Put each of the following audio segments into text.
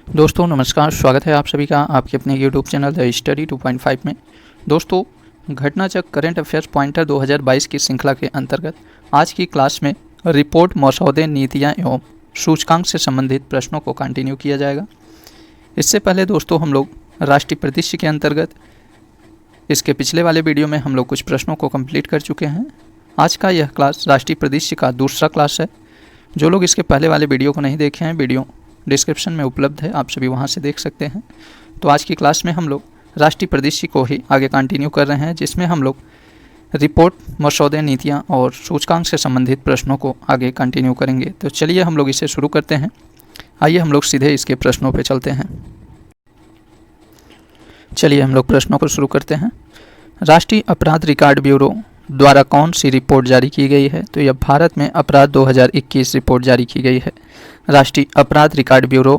दोस्तों नमस्कार, स्वागत है आप सभी का आपके अपने यूट्यूब चैनल द स्टडी 2.5 में। दोस्तों, घटनाचक्र करंट अफेयर्स पॉइंटर 2022 की श्रृंखला के अंतर्गत आज की क्लास में रिपोर्ट, मसौदे, नीतियाँ एवं सूचकांक से संबंधित प्रश्नों को कंटिन्यू किया जाएगा। इससे पहले दोस्तों हम लोग राष्ट्रीय परिदृश्य के अंतर्गत इसके पिछले वाले वीडियो में हम लोग कुछ प्रश्नों को कंप्लीट कर चुके हैं। आज का यह क्लास राष्ट्रीय परिदृश्य का दूसरा क्लास है। जो लोग इसके पहले वाले वीडियो को नहीं देखे हैं, वीडियो डिस्क्रिप्शन में उपलब्ध है, आप सभी वहां से देख सकते हैं। तो आज की क्लास में हम लोग राष्ट्रीय परिदृश्य को ही आगे कंटिन्यू कर रहे हैं, जिसमें हम लोग रिपोर्ट, मसौदे, नीतियां और सूचकांक से संबंधित प्रश्नों को आगे कंटिन्यू करेंगे। तो चलिए हम लोग इसे शुरू करते हैं। आइए हम लोग सीधे इसके प्रश्नों पर चलते हैं। चलिए हम लोग प्रश्नों को शुरू करते हैं। राष्ट्रीय अपराध रिकॉर्ड ब्यूरो द्वारा कौन सी रिपोर्ट जारी की गई है? तो यह भारत में अपराध 2021 रिपोर्ट जारी की गई है। राष्ट्रीय अपराध रिकॉर्ड ब्यूरो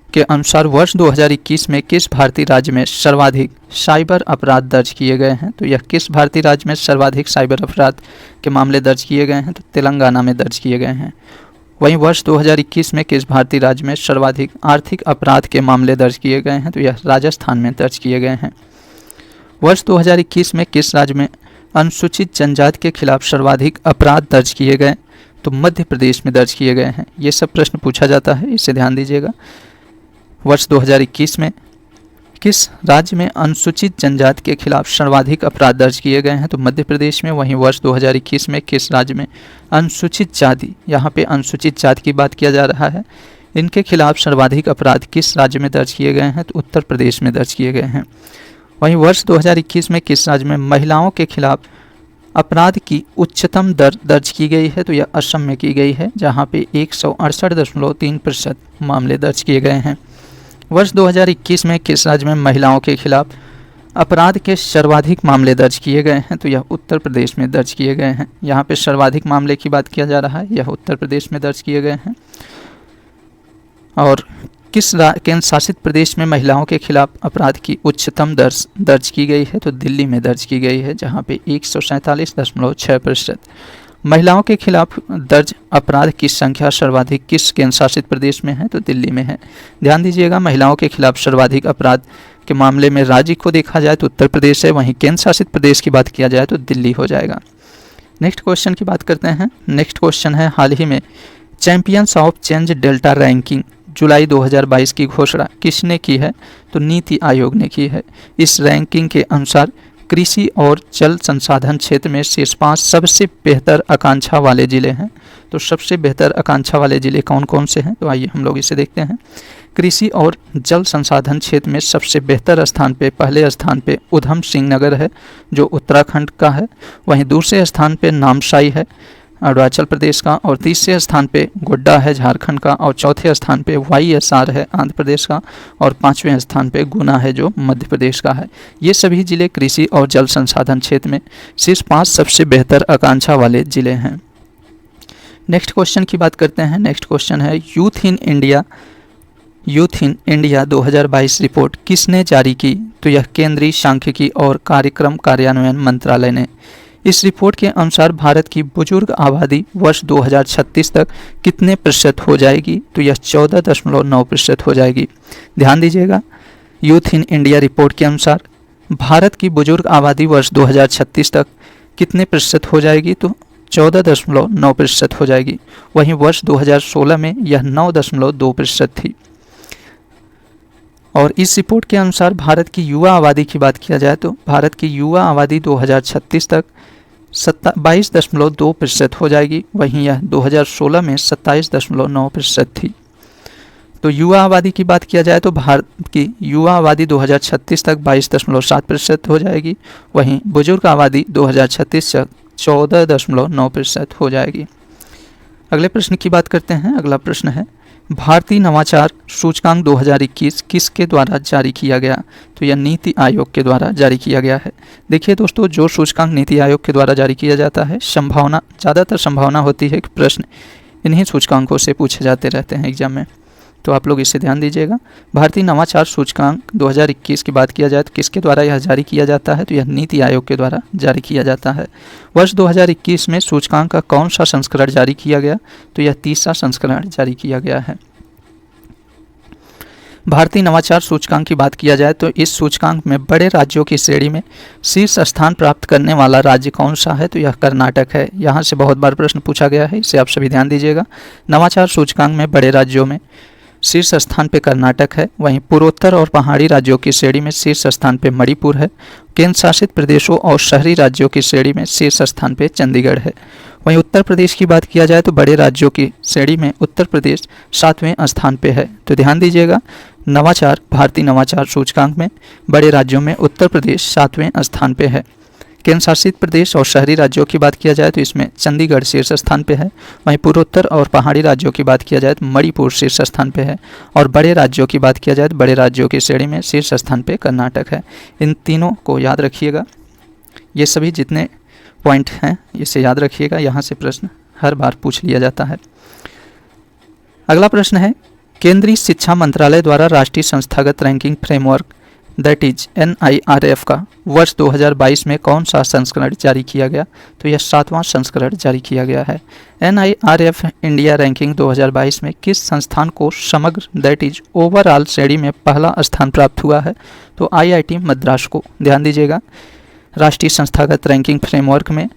के अनुसार वर्ष 2021 में किस भारतीय राज्य में सर्वाधिक साइबर अपराध दर्ज किए गए हैं? तो यह किस भारतीय राज्य में सर्वाधिक साइबर अपराध के मामले दर्ज किए गए हैं? तो तेलंगाना में दर्ज किए गए हैं। वहीं वर्ष 2021 में किस भारतीय राज्य में सर्वाधिक आर्थिक अपराध के मामले दर्ज किए गए हैं? तो यह राजस्थान में दर्ज किए गए हैं। वर्ष 2021 में किस राज्य में अनुसूचित जनजाति के खिलाफ सर्वाधिक अपराध दर्ज किए गए? तो मध्य प्रदेश में दर्ज किए गए हैं। ये सब प्रश्न पूछा जाता है, इसे ध्यान दीजिएगा। वर्ष 2021 में किस राज्य में अनुसूचित जनजाति के खिलाफ सर्वाधिक अपराध दर्ज किए गए हैं? तो मध्य प्रदेश में। वहीं वर्ष 2021 में किस राज्य में अनुसूचित जाति, यहाँ पे अनुसूचित जाति की बात किया जा रहा है, इनके खिलाफ सर्वाधिक अपराध किस राज्य में दर्ज किए गए हैं? तो उत्तर प्रदेश में दर्ज किए गए हैं। वहीं वर्ष 2021 में किस राज्य में महिलाओं के खिलाफ अपराध की उच्चतम दर दर्ज की गई है? तो यह असम में की गई है, जहां पे 168.3% मामले दर्ज किए गए हैं। वर्ष 2021 में किस राज्य में महिलाओं के खिलाफ अपराध के सर्वाधिक मामले दर्ज किए गए हैं? तो यह उत्तर प्रदेश में दर्ज किए गए हैं। यहाँ पे सर्वाधिक मामले की बात किया जा रहा है, यह उत्तर प्रदेश में दर्ज किए गए हैं। और किस केंद्र शासित प्रदेश में महिलाओं के खिलाफ अपराध की उच्चतम दर दर्ज की गई है? तो दिल्ली में दर्ज की गई है, जहां पे 147.6%। महिलाओं के खिलाफ दर्ज अपराध की संख्या सर्वाधिक किस केंद्र शासित प्रदेश में है? तो दिल्ली में है। ध्यान दीजिएगा, महिलाओं के खिलाफ सर्वाधिक अपराध के मामले में राज्य को देखा जाए तो उत्तर प्रदेश है, वहीं केंद्र शासित प्रदेश की बात किया जाए तो दिल्ली हो जाएगा। नेक्स्ट क्वेश्चन की बात करते हैं। नेक्स्ट क्वेश्चन है, हाल ही में champions of change delta ranking जुलाई 2022 की घोषणा किसने की है? तो नीति आयोग ने की है। इस रैंकिंग के अनुसार कृषि और जल संसाधन क्षेत्र में शीर्ष 5 सबसे बेहतर आकांक्षा वाले जिले हैं। तो सबसे बेहतर आकांक्षा वाले जिले कौन कौन से हैं? तो आइए हम लोग इसे देखते हैं। कृषि और जल संसाधन क्षेत्र में सबसे बेहतर स्थान पे, पहले स्थान पे उधम सिंह नगर है, जो उत्तराखंड का है। वहीं दूसरे स्थान पे नामसाई है, अरुणाचल प्रदेश का। और तीसरे स्थान पे गोड्डा है, झारखंड का। और चौथे स्थान पे YSR है, आंध्र प्रदेश का। और पांचवें स्थान पे गुना है, जो मध्य प्रदेश का है। ये सभी जिले कृषि और जल संसाधन क्षेत्र में शीर्ष 5 सबसे बेहतर आकांक्षा वाले जिले हैं। नेक्स्ट क्वेश्चन की बात करते हैं। नेक्स्ट क्वेश्चन है, यूथ इन इंडिया 2022 रिपोर्ट किसने जारी की? तो यह केंद्रीय सांख्यिकी और कार्यक्रम कार्यान्वयन मंत्रालय ने। इस रिपोर्ट के अनुसार भारत की बुजुर्ग आबादी वर्ष 2036 तक कितने प्रतिशत हो जाएगी? तो यह 14.9% हो जाएगी। ध्यान दीजिएगा, यूथ इन इंडिया रिपोर्ट के अनुसार भारत की बुजुर्ग आबादी वर्ष 2036 तक कितने प्रतिशत हो जाएगी? तो 14.9% हो जाएगी। वहीं वर्ष 2016 में यह 9.2% थी। और इस रिपोर्ट के अनुसार भारत की युवा आबादी की बात किया जाए तो भारत की युवा आबादी 2036 तक 22.2% हो जाएगी। वहीं यह 2016 में 27.9% थी। तो युवा आबादी की बात किया जाए तो भारत की युवा आबादी 2036 तक 22.7% हो जाएगी। वहीं बुजुर्ग आबादी 2036 तक 14.9% हो जाएगी। अगले प्रश्न की बात करते हैं। अगला प्रश्न है, भारतीय नवाचार सूचकांक 2021 किसके द्वारा जारी किया गया? तो यह नीति आयोग के द्वारा जारी किया गया है। देखिए दोस्तों, जो सूचकांक नीति आयोग के द्वारा जारी किया जाता है, ज़्यादातर संभावना होती है कि प्रश्न इन्हीं सूचकांकों से पूछे जाते रहते हैं एग्जाम में। तो आप लोग इसे ध्यान दीजिएगा। भारतीय नवाचार सूचकांक 2021 की बात किया जाए तो किसके द्वारा यह जारी किया जाता है? तो यह नीति आयोग के द्वारा जारी किया जाता है। वर्ष 2021 में सूचकांक का कौन सा संस्करण जारी किया गया? तो यह तीसरा संस्करण जारी किया गया है। भारतीय नवाचार सूचकांक की बात किया जाए तो इस सूचकांक में बड़े राज्यों की श्रेणी में शीर्ष स्थान प्राप्त करने वाला राज्य कौन सा है, तो यह कर्नाटक है। यहाँ से बहुत बार प्रश्न पूछा गया है, इसे आप सभी ध्यान दीजिएगा। नवाचार सूचकांक में बड़े राज्यों में शीर्ष स्थान पे कर्नाटक है। वहीं पूर्वोत्तर और पहाड़ी राज्यों की श्रेणी में शीर्ष स्थान पे मणिपुर है। केंद्र शासित प्रदेशों और शहरी राज्यों की श्रेणी में शीर्ष स्थान पे चंडीगढ़ है। वहीं उत्तर प्रदेश की बात किया जाए तो बड़े राज्यों की श्रेणी में उत्तर प्रदेश 7वें स्थान पे है। तो ध्यान दीजिएगा, नवाचार भारतीय नवाचार सूचकांक में बड़े राज्यों में उत्तर प्रदेश 7वें स्थान पे है। केंद्र शासित प्रदेश और शहरी राज्यों की बात किया जाए तो इसमें चंडीगढ़ शीर्ष स्थान पे है। वहीं पूर्वोत्तर और पहाड़ी राज्यों की बात किया जाए तो मणिपुर शीर्ष स्थान पे है। और बड़े राज्यों की बात किया जाए तो बड़े राज्यों की श्रेणी में शीर्ष स्थान पे कर्नाटक है। इन तीनों को याद रखिएगा, ये सभी जितने पॉइंट हैं इसे याद रखिएगा, यहाँ से प्रश्न हर बार पूछ लिया जाता है। अगला प्रश्न है, केंद्रीय शिक्षा मंत्रालय द्वारा राष्ट्रीय संस्थागत ranking framework that is NIRF का वर्ष 2022 में कौन सा संस्करण जारी किया गया, तो यह 7वां संस्करण जारी किया गया है। NIRF इंडिया रैंकिंग 2022 में किस संस्थान को समग्र दैट इज ओवरऑल श्रेणी में पहला स्थान प्राप्त हुआ है, तो IIT मद्रास को। ध्यान दीजिएगा, राष्ट्रीय संस्थागत रैंकिंग फ्रेमवर्क में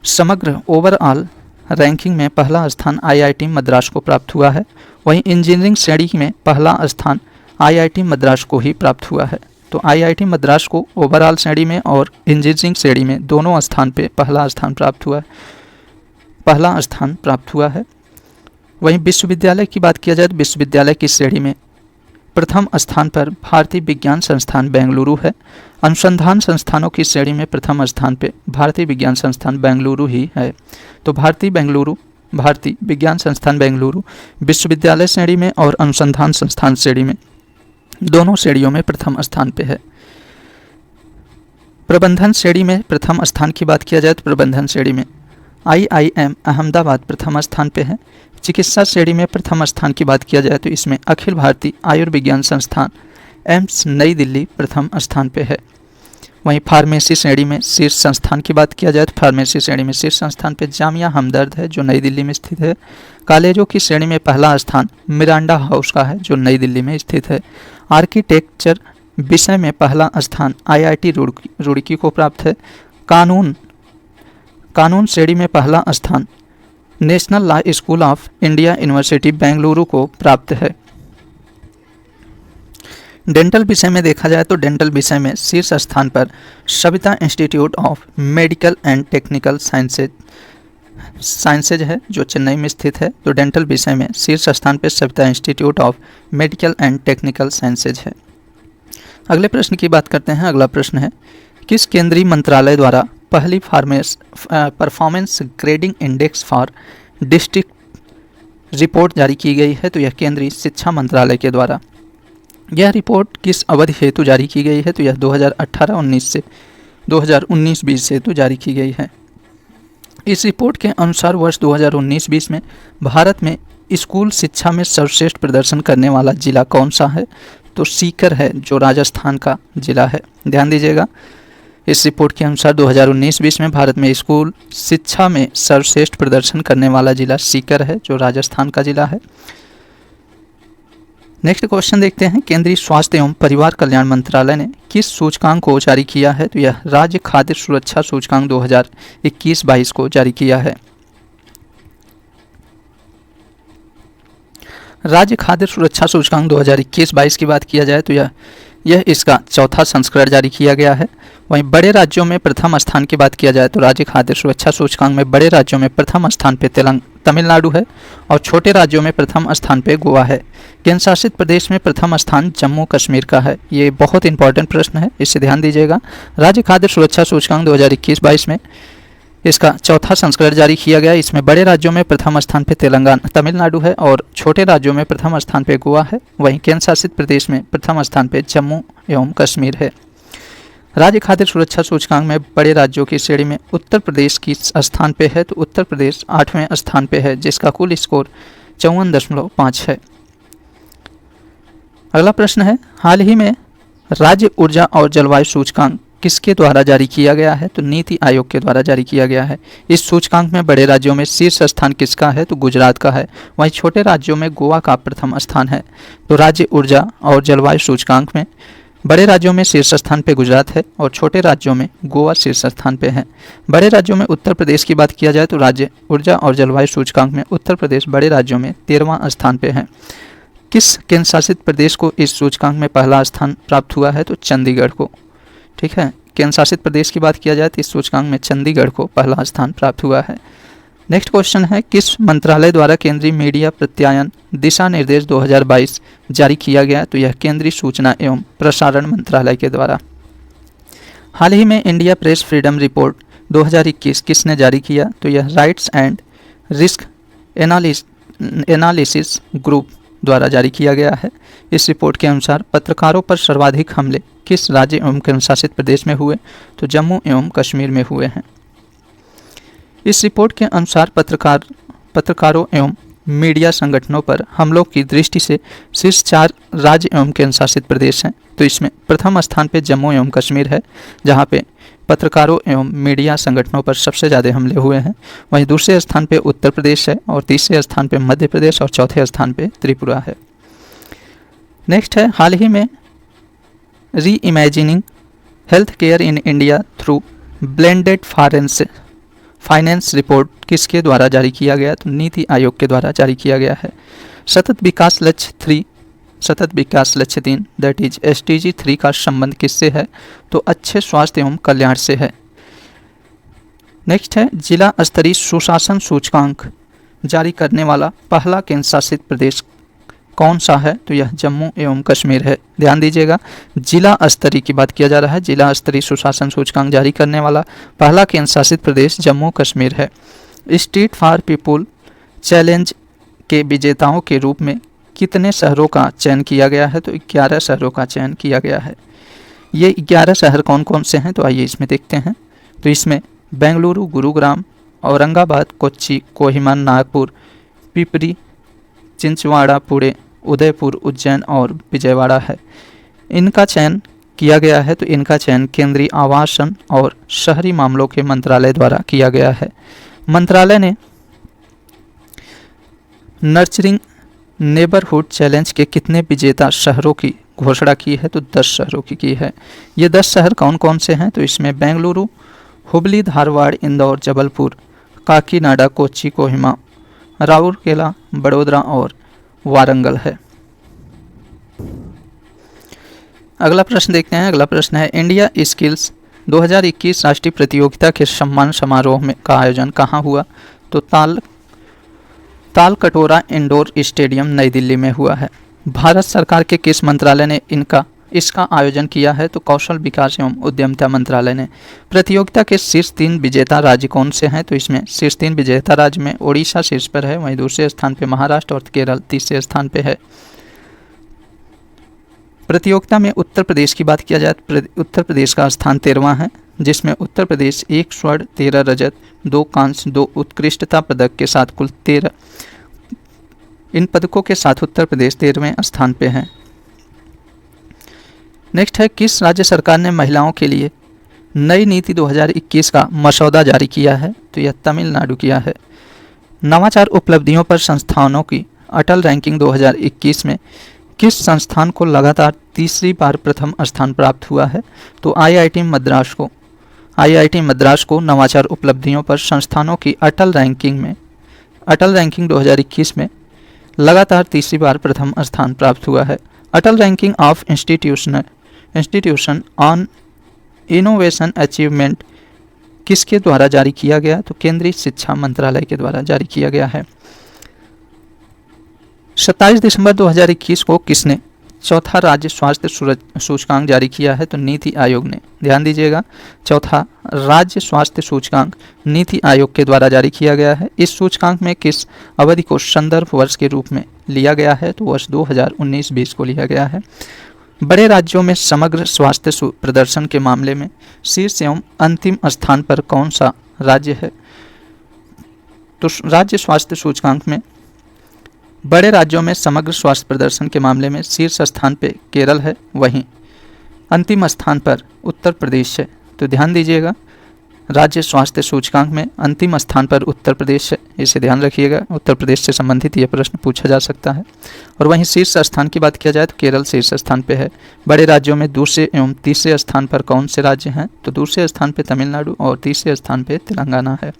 समग्र ओवरऑल रैंकिंग में पहला स्थान IIT मद्रास को प्राप्त हुआ है। वहीं इंजीनियरिंग श्रेणी में पहला स्थान IIT मद्रास को ही प्राप्त हुआ है। तो IIT मद्रास को ओवरऑल श्रेणी में और इंजीनियरिंग श्रेणी में दोनों स्थान पे पहला स्थान प्राप्त हुआ है। वहीं विश्वविद्यालय की बात किया जाए तो विश्वविद्यालय की श्रेणी में प्रथम स्थान पर भारतीय विज्ञान संस्थान बेंगलुरु है। अनुसंधान संस्थानों की श्रेणी में प्रथम स्थान पे भारतीय विज्ञान संस्थान बेंगलुरु ही है। तो भारतीय विज्ञान संस्थान बेंगलुरु विश्वविद्यालय श्रेणी में और अनुसंधान संस्थान श्रेणी में दोनों श्रेणियों में प्रथम स्थान पे है। प्रबंधन श्रेणी में प्रथम स्थान की बात किया जाए तो प्रबंधन श्रेणी में IIM अहमदाबाद प्रथम स्थान पे है। चिकित्सा श्रेणी में प्रथम स्थान की बात किया जाए तो इसमें अखिल भारतीय आयुर्विज्ञान संस्थान एम्स नई दिल्ली प्रथम स्थान पे है। वहीं फार्मेसी श्रेणी में शीर्ष संस्थान की बात किया जाए तो फार्मेसी श्रेणी में शीर्ष संस्थान पे जामिया हमदर्द है जो नई दिल्ली में स्थित है। कॉलेजों की श्रेणी में पहला स्थान मिरांडा हाउस का है जो नई दिल्ली में स्थित है। आर्किटेक्चर विषय में पहला स्थान IIT रुड़की को प्राप्त है। कानून श्रेणी में पहला स्थान national law school of India university Bengaluru को प्राप्त है। डेंटल विषय में देखा जाए तो डेंटल विषय में शीर्ष स्थान पर Savita institute of medical and technical sciences है जो चेन्नई में स्थित है। तो डेंटल विषय में शीर्ष स्थान पर Savita institute of medical and technical sciences है। अगले प्रश्न की बात करते हैं। अगला प्रश्न है, किस केंद्रीय मंत्रालय द्वारा पहली performance grading index for district report जारी की गई है, तो यह केंद्रीय शिक्षा मंत्रालय के द्वारा। यह रिपोर्ट किस अवधि हेतु जारी की गई है, तो यह 2018-19 से 2019-20 हेतु जारी की गई है। इस रिपोर्ट के अनुसार वर्ष 2019-20 में भारत में स्कूल शिक्षा में सर्वश्रेष्ठ प्रदर्शन करने वाला जिला कौन सा है, तो सीकर है जो राजस्थान का जिला है। ध्यान दीजिएगा, इस रिपोर्ट के अनुसार 2019-20 में भारत में स्कूल शिक्षा में सर्वश्रेष्ठ प्रदर्शन करने वाला जिला सीकर है जो राजस्थान का जिला है। नेक्स्ट क्वेश्चन देखते हैं, केंद्रीय स्वास्थ्य एवं परिवार कल्याण मंत्रालय ने किस सूचकांक को जारी किया है, तो यह राज्य खाद्य सुरक्षा सूचकांक 2021-22 को जारी किया है। राज्य खाद्य सुरक्षा सूचकांक 2021-22 की बात किया जाए तो यह इसका चौथा संस्करण जारी किया गया है। वहीं बड़े राज्यों में प्रथम स्थान की बात किया जाए तो राज्य खाद्य सुरक्षा सूचकांक में बड़े राज्यों में प्रथम स्थान पे तमिलनाडु है और छोटे राज्यों में प्रथम स्थान पे गोवा है। केंद्र शासित प्रदेश में प्रथम स्थान जम्मू कश्मीर का है। ये बहुत इंपॉर्टेंट प्रश्न है, इससे ध्यान दीजिएगा। राज्य खाद्य सुरक्षा सूचकांक 2021-22 में इसका चौथा संस्करण जारी किया गया। इसमें बड़े राज्यों में प्रथम स्थान पे तमिलनाडु है और छोटे राज्यों में प्रथम स्थान पे गोवा है। वहीं केंद्र शासित प्रदेश में प्रथम स्थान पे जम्मू एवं कश्मीर है। राज्य खाद्य सुरक्षा सूचकांक में बड़े राज्यों की श्रेणी में उत्तर प्रदेश की स्थान पे है, तो उत्तर प्रदेश 8वें स्थान पे है जिसका कुल स्कोर 54.5 है। अगला प्रश्न है, हाल ही में राज्य ऊर्जा और जलवायु सूचकांक किसके द्वारा जारी किया गया है? तो नीति आयोग के द्वारा जारी किया गया है। इस सूचकांक में बड़े राज्यों में शीर्ष स्थान किसका है? तो गुजरात का है। वहीं छोटे राज्यों में गोवा का प्रथम स्थान है। तो राज्य ऊर्जा और जलवायु सूचकांक में बड़े राज्यों में शीर्ष स्थान पे गुजरात है और छोटे राज्यों में गोवा शीर्ष स्थान पे है। बड़े राज्यों में उत्तर प्रदेश की बात किया जाए तो राज्य ऊर्जा और जलवायु सूचकांक में उत्तर प्रदेश बड़े राज्यों में 13वां स्थान पे है। किस केंद्र शासित प्रदेश को इस सूचकांक में पहला स्थान प्राप्त हुआ है? तो चंडीगढ़ को। ठीक है, केंद्र शासित प्रदेश की बात किया जाए तो इस सूचकांक में चंडीगढ़ को पहला स्थान प्राप्त हुआ है। नेक्स्ट क्वेश्चन है, किस मंत्रालय द्वारा केंद्रीय मीडिया प्रत्यायन दिशा निर्देश 2022 जारी किया गया? तो यह केंद्रीय सूचना एवं प्रसारण मंत्रालय के द्वारा। हाल ही में इंडिया प्रेस फ्रीडम रिपोर्ट 2021 किसने जारी किया? तो यह rights and risk analysis group द्वारा जारी किया गया है। इस रिपोर्ट के अनुसार पत्रकारों पर सर्वाधिक हमले किस राज्य एवं केंद्र शासित प्रदेश में हुए? तो जम्मू एवं कश्मीर में हुए हैं। इस रिपोर्ट के अनुसार पत्रकारों एवं मीडिया संगठनों पर हमलों की दृष्टि से शीर्ष 4 राज्य एवं केंद्र शासित प्रदेश हैं। तो इसमें प्रथम स्थान पे जम्मू एवं कश्मीर है, जहां पे पत्रकारों एवं मीडिया संगठनों पर सबसे ज़्यादा हमले हुए हैं। वहीं दूसरे स्थान पे उत्तर प्रदेश है और तीसरे स्थान पे मध्य प्रदेश और चौथे स्थान पे त्रिपुरा है। नेक्स्ट है, हाल ही में री imagining health care in India through blended finance report किसके द्वारा जारी किया गया? तो नीति आयोग के द्वारा जारी किया गया है। सतत विकास लक्ष्य 3 दैट इज SDG 3 का संबंध किससे है? तो अच्छे स्वास्थ्य एवं कल्याण से है। नेक्स्ट है, जिला स्तरीय सुशासन सूचकांक जारी करने वाला पहला केंद्र शासित प्रदेश कौन सा है? तो यह जम्मू एवं कश्मीर है। ध्यान दीजिएगा, जिला स्तरीय की बात किया जा रहा है। जिला स्तरीय सुशासन सूचकांक जारी करने वाला पहला केंद्र शासित प्रदेश जम्मू कश्मीर है। स्ट्रीट फॉर पीपुल चैलेंज के विजेताओं के रूप में कितने शहरों का चयन किया गया है? तो 11 शहरों का चयन किया गया है। ये 11 शहर कौन कौन से हैं? तो आइए इसमें देखते हैं। तो इसमें बेंगलुरु, गुरुग्राम, औरंगाबाद, कोच्चि, कोहिमा, नागपुर, पिपरी, चिंचवाड़ा, पुणे, उदयपुर, उज्जैन और विजयवाड़ा है। इनका चयन किया गया है। तो इनका चयन केंद्रीय आवासन और शहरी मामलों के मंत्रालय द्वारा किया गया है। मंत्रालय ने नर्चरिंग नेबरहुड चैलेंज के कितने विजेता शहरों की घोषणा की है? तो 10 शहरों की है। ये 10 शहर कौन कौन से हैं? तो इसमें बेंगलुरु, हुबली, धारवाड़, इंदौर, जबलपुर, काकीनाडा, कोच्चि, कोहिमा, राउरकेला, बड़ोदरा और वारंगल है। अगला प्रश्न देखते हैं। अगला प्रश्न है, इंडिया स्किल्स 2021 राष्ट्रीय प्रतियोगिता के सम्मान समारोह में का आयोजन कहाँ हुआ? तो तालकटोरा इंडोर स्टेडियम नई दिल्ली में हुआ है। भारत सरकार के किस मंत्रालय ने इसका आयोजन किया है? तो कौशल विकास एवं उद्यमिता मंत्रालय ने। प्रतियोगिता के शीर्ष 3 विजेता राज्य कौन से हैं? तो इसमें शीर्ष 3 विजेता राज्य में ओडिशा शीर्ष पर है, वहीं दूसरे स्थान पे महाराष्ट्र और केरल तीसरे स्थान पे है। प्रतियोगिता में उत्तर प्रदेश की बात किया जाए तो उत्तर प्रदेश का स्थान 13वां है, जिसमें उत्तर प्रदेश 1 स्वर्ण, 13 रजत, 2 कांस्य, 2 उत्कृष्टता पदक के साथ कुल 13 इन पदकों के साथ उत्तर प्रदेश 13वें स्थान पे है। नेक्स्ट है, किस राज्य सरकार ने महिलाओं के लिए नई नीति 2021 का मसौदा जारी किया है? तो यह तमिलनाडु किया है। नवाचार उपलब्धियों पर संस्थानों की अटल रैंकिंग 2021 में किस संस्थान को लगातार तीसरी बार प्रथम स्थान प्राप्त हुआ है? तो IIT मद्रास को नवाचार उपलब्धियों पर संस्थानों की अटल रैंकिंग 2021 में लगातार तीसरी बार प्रथम स्थान प्राप्त हुआ है। Atal ranking of institution on innovation achievement किसके द्वारा जारी किया गया? तो केंद्रीय शिक्षा मंत्रालय के द्वारा जारी किया गया है। 27 दिसंबर 2021 को किसने चौथा राज्य स्वास्थ्य सूचकांक जारी किया है? तो नीति आयोग ने। ध्यान दीजिएगा, चौथा राज्य स्वास्थ्य सूचकांक नीति आयोग के द्वारा जारी किया गया है। इस सूचकांक में किस अवधि को संदर्भ वर्ष के रूप में लिया गया है? तो वर्ष 2019-20 को लिया गया है। बड़े राज्यों में समग्र स्वास्थ्य प्रदर्शन के मामले में शीर्ष एवं अंतिम स्थान पर कौन सा राज्य है? तो राज्य स्वास्थ्य सूचकांक में बड़े राज्यों में समग्र स्वास्थ्य प्रदर्शन के मामले में शीर्ष स्थान पे केरल है, वहीं अंतिम स्थान पर उत्तर प्रदेश है। तो ध्यान दीजिएगा, राज्य स्वास्थ्य सूचकांक में अंतिम स्थान पर उत्तर प्रदेश है, इसे ध्यान रखिएगा। उत्तर प्रदेश से संबंधित ये प्रश्न पूछा जा सकता है। और वहीं शीर्ष स्थान की बात किया जाए तो केरल शीर्ष स्थान पे है। बड़े राज्यों में दूसरे एवं तीसरे स्थान पर कौन से राज्य हैं? तो दूसरे स्थान पे तमिलनाडु और तीसरे स्थान पे तेलंगाना है।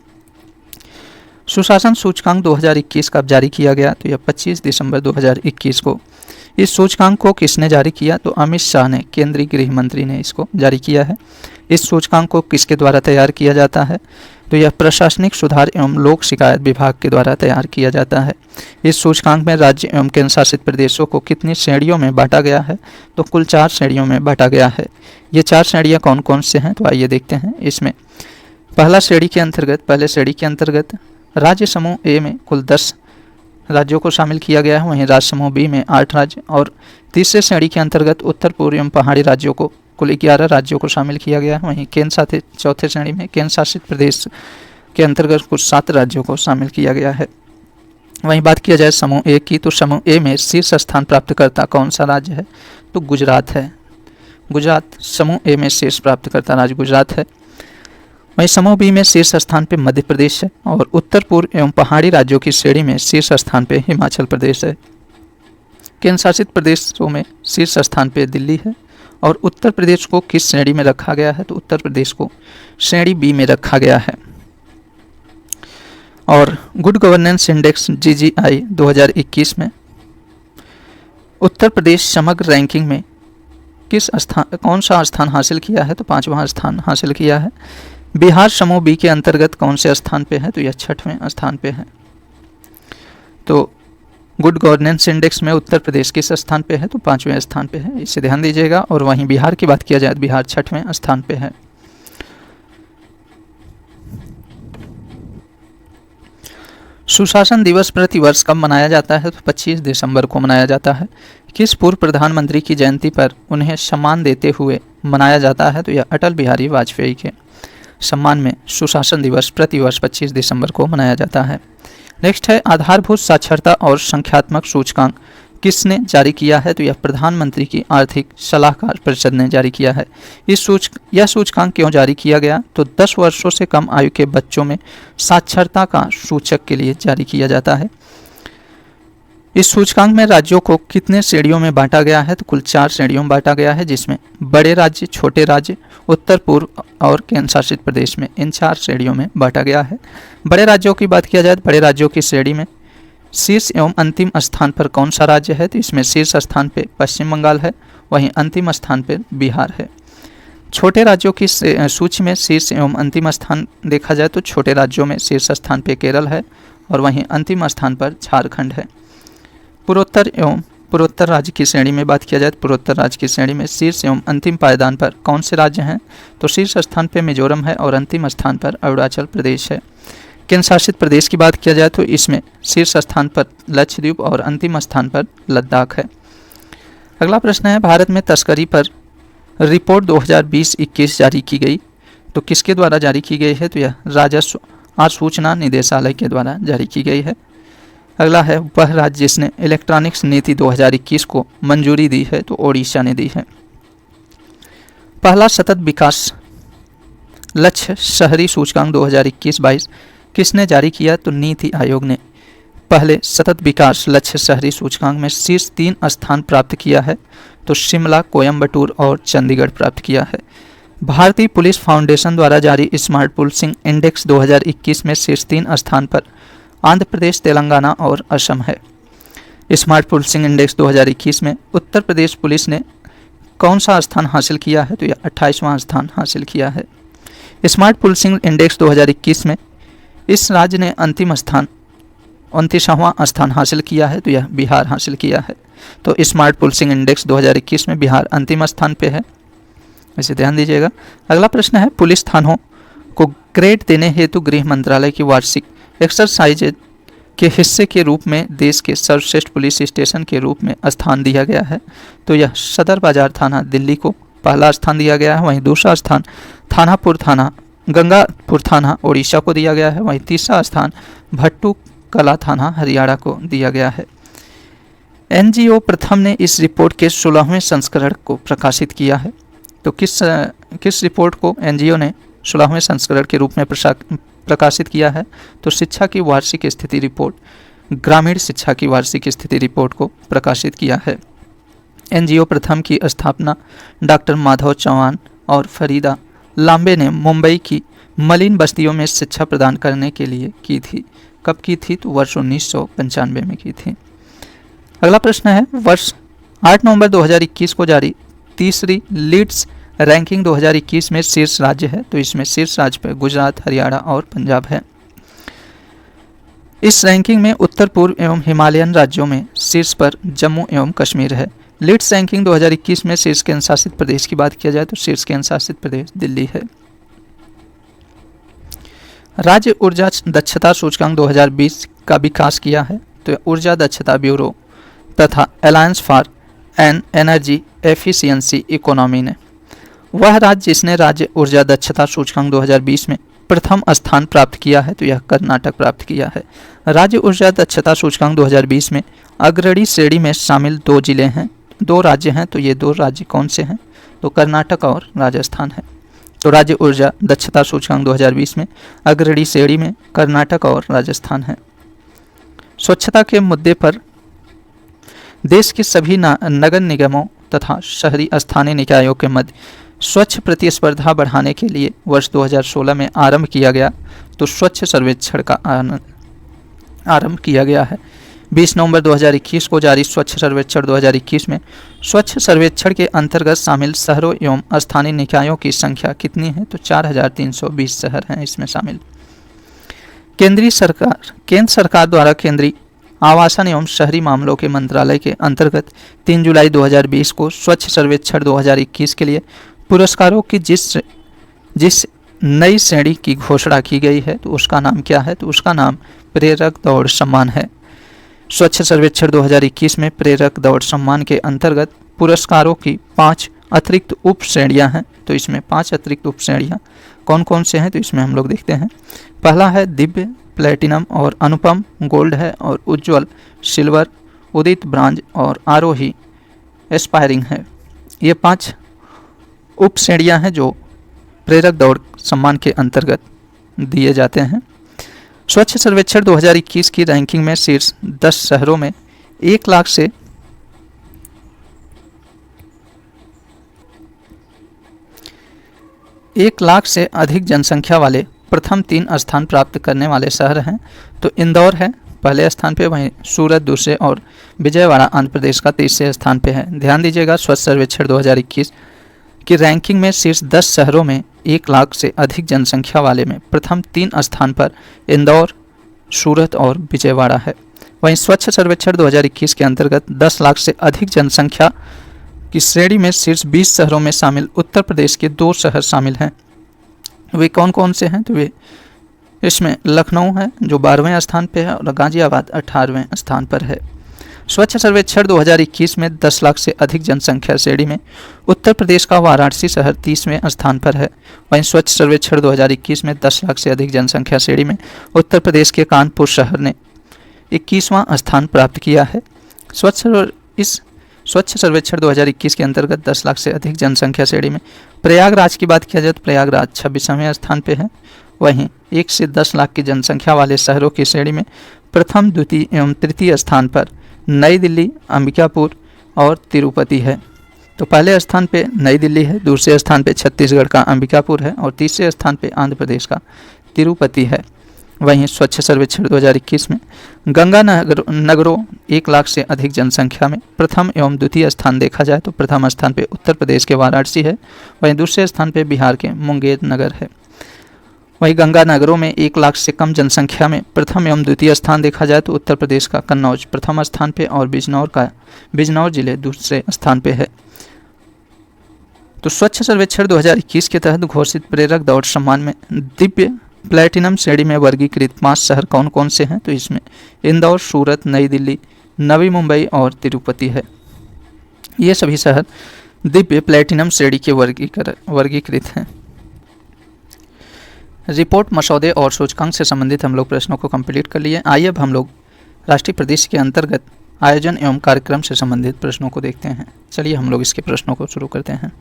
सुशासन सूचकांक 2021 कब जारी किया गया? तो यह 25 दिसंबर 2021 को। इस सूचकांक को किसने जारी किया? तो अमित शाह ने, केंद्रीय गृह मंत्री ने इसको जारी किया है। इस सूचकांक को किसके द्वारा तैयार किया जाता है? तो यह प्रशासनिक सुधार एवं लोक शिकायत विभाग के द्वारा तैयार किया जाता है। इस सूचकांक में राज्य एवं केंद्र शासित प्रदेशों को कितनी श्रेणियों में बांटा गया है? तो कुल 4 श्रेणियों में बांटा गया है। ये 4 श्रेणियाँ कौन कौन से हैं? तो आइए देखते हैं। इसमें पहले श्रेणी के अंतर्गत राज्य समूह ए में कुल 10 राज्यों को शामिल किया गया है। वहीं राज्य समूह बी में 8 राज्य और तीसरे श्रेणी के अंतर्गत उत्तर पूर्व एवं पहाड़ी राज्यों को कुल 11 राज्यों को शामिल किया गया है। वहीं केंद्र शासित चौथे श्रेणी में केंद्र शासित प्रदेश के अंतर्गत कुल 7 राज्यों को शामिल किया गया है। वहीं बात किया जाए समूह ए की, तो समूह ए में शीर्ष स्थान प्राप्तकर्ता कौन सा राज्य है? तो गुजरात है। गुजरात समूह ए में शीर्ष प्राप्तकर्ता राज्य गुजरात है। वहीं समूह बी में शीर्ष स्थान पे मध्य प्रदेश है और उत्तर पूर्व एवं पहाड़ी राज्यों की श्रेणी में शीर्ष स्थान पे हिमाचल प्रदेश है। केंद्र शासित प्रदेशों में शीर्ष स्थान पे दिल्ली है। और उत्तर प्रदेश को किस श्रेणी में रखा गया है? तो उत्तर प्रदेश को श्रेणी बी में रखा गया है। और गुड गवर्नेंस इंडेक्स GGI 2021 में उत्तर प्रदेश समग्र रैंकिंग में कौन सा स्थान हासिल किया है? तो 5वां स्थान हासिल किया है। बिहार समूह बी के अंतर्गत कौन से स्थान पे है? तो यह 6वें स्थान पे है। तो गुड गवर्नेंस इंडेक्स में उत्तर प्रदेश किस स्थान पे है? तो 5वें स्थान पे है, इसे ध्यान दीजिएगा। और वहीं बिहार की बात किया जाए तो बिहार 6वें स्थान पे है। सुशासन दिवस प्रतिवर्ष कब मनाया जाता है? तो 25 दिसंबर को मनाया जाता है। किस पूर्व प्रधानमंत्री की जयंती पर उन्हें सम्मान देते हुए मनाया जाता है? तो यह अटल बिहारी वाजपेयी के सम्मान में सुशासन दिवस प्रतिवर्ष 25 दिसंबर को मनाया जाता है। नेक्स्ट है आधारभूत साक्षरता और संख्यात्मक सूचकांक किसने जारी किया है? तो यह प्रधानमंत्री की आर्थिक सलाहकार परिषद ने जारी किया है। यह सूचकांक क्यों जारी किया गया? तो 10 वर्षों से कम आयु के बच्चों में साक्षरता का सूचक के लिए जारी किया जाता है। इस सूचकांक में राज्यों को कितने श्रेणियों में बांटा गया है? तो कुल 4 श्रेणियों में बांटा गया है, जिसमें बड़े राज्य, छोटे राज्य, उत्तर पूर्व और केंद्र शासित प्रदेश में, इन 4 श्रेणियों में बांटा गया है। बड़े राज्यों की बात किया जाए तो बड़े राज्यों की श्रेणी में शीर्ष एवं अंतिम स्थान पर कौन सा राज्य है? तो इसमें शीर्ष स्थान पे पश्चिम बंगाल है, वहीं अंतिम स्थान पर बिहार है। छोटे राज्यों की सूची में शीर्ष एवं अंतिम स्थान देखा जाए तो छोटे राज्यों में शीर्ष स्थान पे केरल है और वहीं अंतिम स्थान पर झारखंड है। पूर्वोत्तर राज्य की श्रेणी में बात किया जाए तो पूर्वोत्तर राज्य की श्रेणी में शीर्ष एवं अंतिम पायदान पर कौन से राज्य हैं? तो शीर्ष स्थान पर मिजोरम है और अंतिम स्थान पर अरुणाचल प्रदेश है। केंद्र शासित प्रदेश की बात किया जाए तो इसमें शीर्ष स्थान पर लक्षद्वीप और अंतिम स्थान पर लद्दाख है। अगला प्रश्न है भारत में तस्करी पर रिपोर्ट 2020-21 जारी की गई, तो किसके द्वारा जारी की गई है? तो यह राजस्व आसूचना निदेशालय के द्वारा जारी की गई है। अगला है वह राज्य जिसने इलेक्ट्रॉनिक्स नीति 2021 को मंजूरी दी है, तो ओडिशा ने दी है। पहला सतत विकास लक्ष्य शहरी सूचकांक 2021-22 किसने जारी किया? तो नीति आयोग ने पहले सतत विकास लक्ष्य शहरी सूचकांक में शीर्ष 3 स्थान प्राप्त किया है, तो शिमला, कोयम्बटूर और चंडीगढ़ प्राप्त किया है। भारतीय पुलिस फाउंडेशन द्वारा जारी स्मार्ट पुलिसिंग इंडेक्स 2021 में शीर्ष 3 स्थान पर आंध्र प्रदेश, तेलंगाना और असम है। स्मार्ट पुलिसिंग इंडेक्स 2021 में उत्तर प्रदेश पुलिस ने कौन सा स्थान हासिल किया है? तो यह 28वां स्थान हासिल किया है। स्मार्ट पुलिसिंग इंडेक्स 2021 में इस राज्य ने 29वां स्थान हासिल किया है, तो यह बिहार हासिल किया है। तो स्मार्ट पुलिसिंग इंडेक्स 2021 में बिहार अंतिम स्थान पे है, इसे ध्यान दीजिएगा। अगला प्रश्न है पुलिस थानों को ग्रेड देने हेतु गृह मंत्रालय की वार्षिक एक्सरसाइज के हिस्से के रूप में देश के सर्वश्रेष्ठ पुलिस स्टेशन के रूप में स्थान दिया गया है, तो यह सदर बाजार थाना दिल्ली को पहला स्थान दिया गया है। वहीं दूसरा स्थान गंगापुर थाना ओडिशा को दिया गया है। वहीं तीसरा स्थान भट्टू कला थाना हरियाणा को दिया गया है। NGO प्रथम ने इस रिपोर्ट के 16वें संस्करण को प्रकाशित किया है, तो किस रिपोर्ट को एनजीओ ने 16वें संस्करण के रूप में प्रकाशित किया है? तो शिक्षा की वार्षिक स्थिति रिपोर्ट, ग्रामीण शिक्षा की वार्षिक स्थिति रिपोर्ट को प्रकाशित किया है। एनजीओ प्रथम की स्थापना डॉक्टर माधव चौहान और फरीदा लांबे ने मुंबई की मलिन बस्तियों में शिक्षा प्रदान करने के लिए की थी। कब की थी? तो वर्ष 1995 में की थी। अगला प्रश्न है, वर्ष 8 नवंबर 2021 को जारी तीसरी लीड्स रैंकिंग 2021 में शीर्ष राज्य है? तो इसमें शीर्ष राज्य पर गुजरात, हरियाणा और पंजाब है। इस रैंकिंग में उत्तर पूर्व एवं हिमालयन राज्यों में शीर्ष पर जम्मू एवं कश्मीर है। लीड्स रैंकिंग 2021 में शीर्ष केंद्र शासित प्रदेश की बात किया जाए तो शीर्ष केंद्र शासित प्रदेश दिल्ली है। राज्य ऊर्जा दक्षता सूचकांक 2020 का विकास किया है? तो ऊर्जा दक्षता ब्यूरो तथा alliance for an energy efficiency economy ने। वह राज्य जिसने राज्य ऊर्जा दक्षता सूचकांक 2020 में प्रथम स्थान प्राप्त किया है तो यह कर्नाटक प्राप्त किया है। राज्य ऊर्जा दक्षता सूचकांक 2020 में अग्रणी श्रेणी में शामिल 2 जिले हैं, 2 राज्य हैं। तो ये 2 राज्य कौन से हैं? तो कर्नाटक और राजस्थान है। तो राज्य ऊर्जा दक्षता सूचकांक 2020 में अग्रणी श्रेणी में कर्नाटक और राजस्थान है। स्वच्छता के मुद्दे पर देश के सभी नगर निगमों तथा शहरी स्थानीय निकायों के मध्य स्वच्छ प्रतिस्पर्धा बढ़ाने के लिए वर्ष 2016 में आरंभ किया गया तो स्वच्छ सर्वेक्षण का आरंभ किया गया है। 20 नवंबर 2021 को जारी स्वच्छ सर्वेक्षण 2021 में स्वच्छ सर्वेक्षण के अंतर्गत शामिल शहरों एवं स्थानीय निकायों की संख्या कितनी है? तो 4320 शहर हैं इसमें शामिल। केंद्र सरकार द्वारा केंद्रीय आवासन एवं शहरी मामलों के मंत्रालय के अंतर्गत 3 जुलाई 2020 को स्वच्छ सर्वेक्षण 2021 के लिए पुरस्कारों की जिस नई श्रेणी की घोषणा की गई है तो उसका नाम क्या है? तो उसका नाम प्रेरक दौड़ सम्मान है। स्वच्छ सर्वेक्षण 2021 में प्रेरक दौड़ सम्मान के अंतर्गत पुरस्कारों की 5 अतिरिक्त उप श्रेणियाँ हैं। तो इसमें 5 अतिरिक्त उप श्रेणियाँ कौन कौन से हैं? तो इसमें हम लोग देखते हैं। पहला है दिव्य, प्लेटिनम और अनुपम गोल्ड है, और उज्ज्वल सिल्वर, उदित ब्रांज और आरोही एस्पायरिंग है। ये 5 उप श्रेणियाँ हैं जो प्रेरक दौड़ सम्मान के अंतर्गत दिए जाते हैं। स्वच्छ सर्वेक्षण 2021 की रैंकिंग में शीर्ष 10 शहरों में 1 लाख से अधिक जनसंख्या वाले प्रथम 3 स्थान प्राप्त करने वाले शहर हैं। तो इंदौर है पहले स्थान पे, वहीं सूरत दूसरे और विजयवाड़ा आंध्र प्रदेश का तीसरे स्थान पे है। ध्यान दीजिएगा, स्वच्छ सर्वेक्षण 2021 की रैंकिंग में शीर्ष 10 शहरों में 1 लाख से अधिक जनसंख्या वाले में प्रथम 3 स्थान पर इंदौर, सूरत और विजयवाड़ा है। वहीं स्वच्छ सर्वेक्षण 2021 के अंतर्गत 10 लाख से अधिक जनसंख्या की श्रेणी में शीर्ष 20 शहरों में शामिल उत्तर प्रदेश के 2 शहर शामिल हैं। वे कौन कौन से हैं? तो वे इसमें लखनऊ है जो 12वें स्थान पे है और गाजियाबाद 18वें स्थान पर है। स्वच्छ सर्वेक्षण 2021 में 10 लाख से अधिक जनसंख्या श्रेणी में उत्तर प्रदेश का वाराणसी शहर 30वें स्थान पर है। वहीं स्वच्छ सर्वेक्षण 2021 में 10 लाख से अधिक जनसंख्या श्रेणी में उत्तर प्रदेश के कानपुर शहर ने 21वां स्थान प्राप्त किया है। स्वच्छ सर्वेक्षण 2021 के अंतर्गत 10 लाख से अधिक जनसंख्या श्रेणी में प्रयागराज की बात किया जाए तो प्रयागराज 26वें स्थान पे है। वहीं 1 से 10 लाख की जनसंख्या वाले शहरों की श्रेणी में प्रथम, द्वितीय एवं तृतीय स्थान पर नई दिल्ली, अंबिकापुर और तिरुपति है। तो पहले स्थान पे नई दिल्ली है, दूसरे स्थान पे छत्तीसगढ़ का अंबिकापुर है और तीसरे स्थान पे आंध्र प्रदेश का तिरुपति है। वहीं स्वच्छ सर्वेक्षण 2021 में गंगा नगरों 1 लाख से अधिक जनसंख्या में प्रथम एवं द्वितीय स्थान देखा जाए तो प्रथम स्थान पे उत्तर प्रदेश के वाराणसी है, वहीं दूसरे स्थान पे बिहार के मुंगेर नगर है। वहीं गंगा नगरों में 1 लाख से कम जनसंख्या में प्रथम एवं द्वितीय स्थान देखा जाए तो उत्तर प्रदेश का कन्नौज प्रथम स्थान पे और बिजनौर जिले दूसरे स्थान पे है। तो स्वच्छ सर्वेक्षण 2021 के तहत घोषित प्रेरक दौड़ सम्मान में दिव्य प्लैटिनम श्रेणी में वर्गीकृत 5 शहर कौन कौन से हैं? तो इसमें इंदौर, सूरत, नई दिल्ली, नवी मुंबई और तिरुपति है। ये सभी शहर दिव्य प्लैटिनम श्रेणी के वर्गीकृत हैं। रिपोर्ट, मसौदे और सूचकांक से संबंधित हम लोग प्रश्नों को कंप्लीट कर लिए। आइए अब हम लोग राष्ट्रीय प्रदेश के अंतर्गत आयोजन एवं कार्यक्रम से संबंधित प्रश्नों को देखते हैं। चलिए हम लोग इसके प्रश्नों को शुरू करते हैं।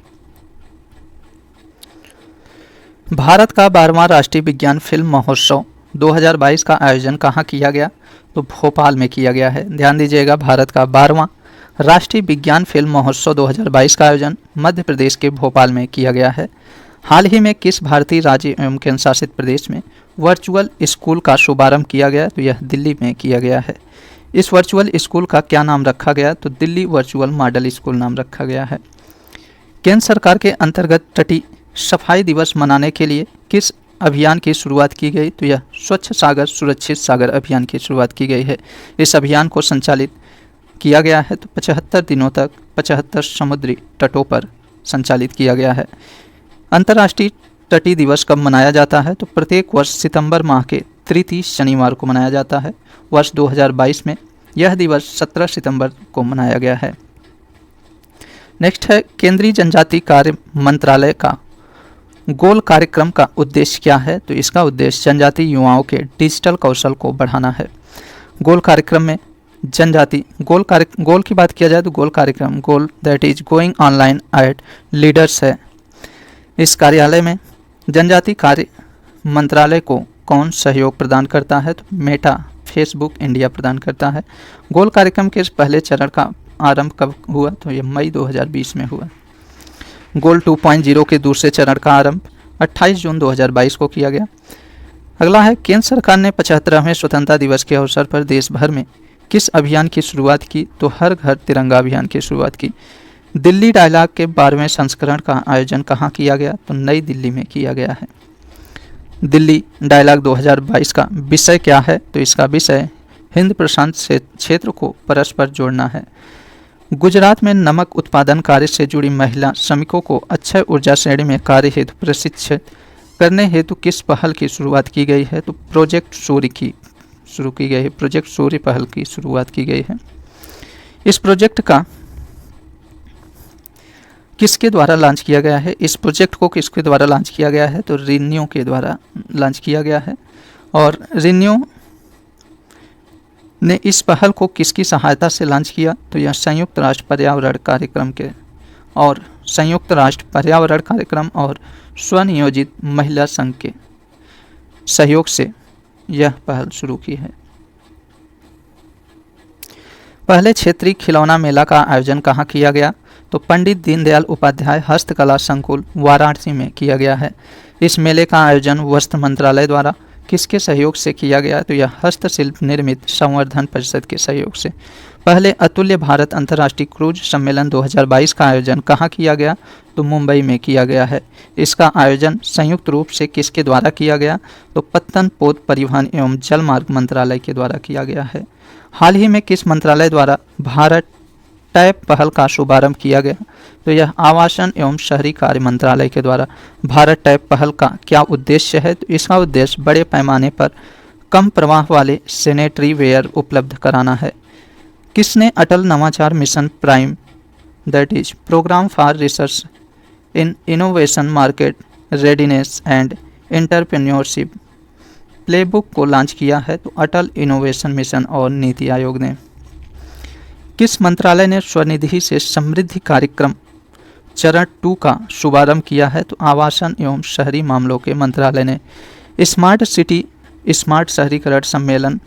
भारत का 12वां राष्ट्रीय विज्ञान फिल्म महोत्सव 2022 का आयोजन कहाँ किया गया? तो भोपाल में किया गया है। ध्यान दीजिएगा, भारत का 12वां राष्ट्रीय विज्ञान फिल्म महोत्सव 2022 का आयोजन मध्य प्रदेश के भोपाल में किया गया है। हाल ही में किस भारतीय राज्य एवं केंद्र शासित प्रदेश में वर्चुअल स्कूल का शुभारंभ किया गया? तो यह दिल्ली में किया गया है। इस वर्चुअल स्कूल का क्या नाम रखा गया? तो दिल्ली वर्चुअल मॉडल स्कूल नाम रखा गया है। केंद्र सरकार के अंतर्गत तटीय सफाई दिवस मनाने के लिए किस अभियान की शुरुआत की गई? तो यह स्वच्छ सागर सुरक्षित सागर अभियान की शुरुआत की गई है। इस अभियान को संचालित किया गया है तो 75 दिनों तक 75 समुद्री तटों पर संचालित किया गया है। अंतर्राष्ट्रीय तटीय दिवस कब मनाया जाता है? तो प्रत्येक वर्ष सितंबर माह के तृतीय शनिवार को मनाया जाता है। वर्ष 2022 में यह दिवस 17 सितंबर को मनाया गया है। नेक्स्ट है, केंद्रीय जनजातीय कार्य मंत्रालय का गोल कार्यक्रम का उद्देश्य क्या है? तो इसका उद्देश्य जनजातीय युवाओं के डिजिटल कौशल को बढ़ाना है। गोल कार्यक्रम में जनजाति गोल की बात किया जाए तो गोल कार्यक्रम goal that is going online at leaders है। इस कार्यालय में जनजातीय कार्य मंत्रालय को कौन सहयोग प्रदान करता है? तो मेटा फेसबुक इंडिया प्रदान करता है। गोल कार्यक्रम के पहले चरण का आरंभ कब हुआ? तो यह मई 2020 में हुआ। गोल 2.0 के दूसरे चरण का आरंभ 28 जून 2022 को किया गया। अगला है, केंद्र सरकार ने 75वें स्वतंत्रता दिवस के अवसर पर देश भर में किस अभियान की शुरुआत की? तो हर घर तिरंगा अभियान की शुरुआत की। दिल्ली डायलॉग के 12वें संस्करण का आयोजन कहाँ किया गया? तो नई दिल्ली में किया गया है। दिल्ली डायलॉग 2022 का विषय क्या है? तो इसका विषय हिंद प्रशांत क्षेत्र को परस्पर जोड़ना है। गुजरात में नमक उत्पादन कार्य से जुड़ी महिला श्रमिकों को अक्षय ऊर्जा श्रेणी में कार्य हेतु प्रशिक्षित करने हेतु किस पहल की शुरुआत की गई है? तो प्रोजेक्ट सूर्य की शुरू की गई है। प्रोजेक्ट सूर्य पहल की शुरुआत की गई है। इस प्रोजेक्ट का किसके द्वारा लॉन्च किया गया है? इस प्रोजेक्ट को किसके द्वारा लॉन्च किया गया है? तो रिन्यू के द्वारा लॉन्च किया गया है। और रिन्यू ने इस पहल को किसकी सहायता से लॉन्च किया? तो यह संयुक्त राष्ट्र पर्यावरण कार्यक्रम के और संयुक्त राष्ट्र पर्यावरण कार्यक्रम और स्वनियोजित महिला संघ के सहयोग से यह पहल शुरू की है। पहले क्षेत्रीय खिलौना मेला का आयोजन कहाँ किया गया? तो पंडित दीनदयाल उपाध्याय हस्तकला संकुल वाराणसी में किया गया है। इस मेले का आयोजन वस्त्र मंत्रालय द्वारा किसके सहयोग से किया गया? तो यह हस्तशिल्प निर्मित संवर्धन परिषद के सहयोग से। पहले अतुल्य भारत अंतर्राष्ट्रीय क्रूज सम्मेलन 2022 का आयोजन कहाँ किया गया? तो मुंबई में किया गया है। इसका आयोजन संयुक्त रूप से किसके द्वारा किया गया? तो पत्तन पोत परिवहन एवं जल मार्ग मंत्रालय के द्वारा किया गया है। हाल ही में किस मंत्रालय द्वारा भारत टैप पहल का शुभारंभ किया गया? तो यह आवासन एवं शहरी कार्य मंत्रालय के द्वारा। भारत टैप पहल का क्या उद्देश्य है? तो इसका उद्देश्य बड़े पैमाने पर कम प्रवाह वाले सैनिटरी वेयर उपलब्ध कराना है। किसने अटल नवाचार mission prime that is program for research in innovation market readiness and entrepreneurship playbook को लॉन्च किया है? तो अटल इनोवेशन मिशन और नीति आयोग ने। किस मंत्रालय ने स्वनिधि से समृद्धि कार्यक्रम चरण 2 का शुभारंभ किया है? तो आवासन एवं शहरी मामलों के मंत्रालय ने। स्मार्ट सिटी स्मार्ट शहरीकरण सम्मेलन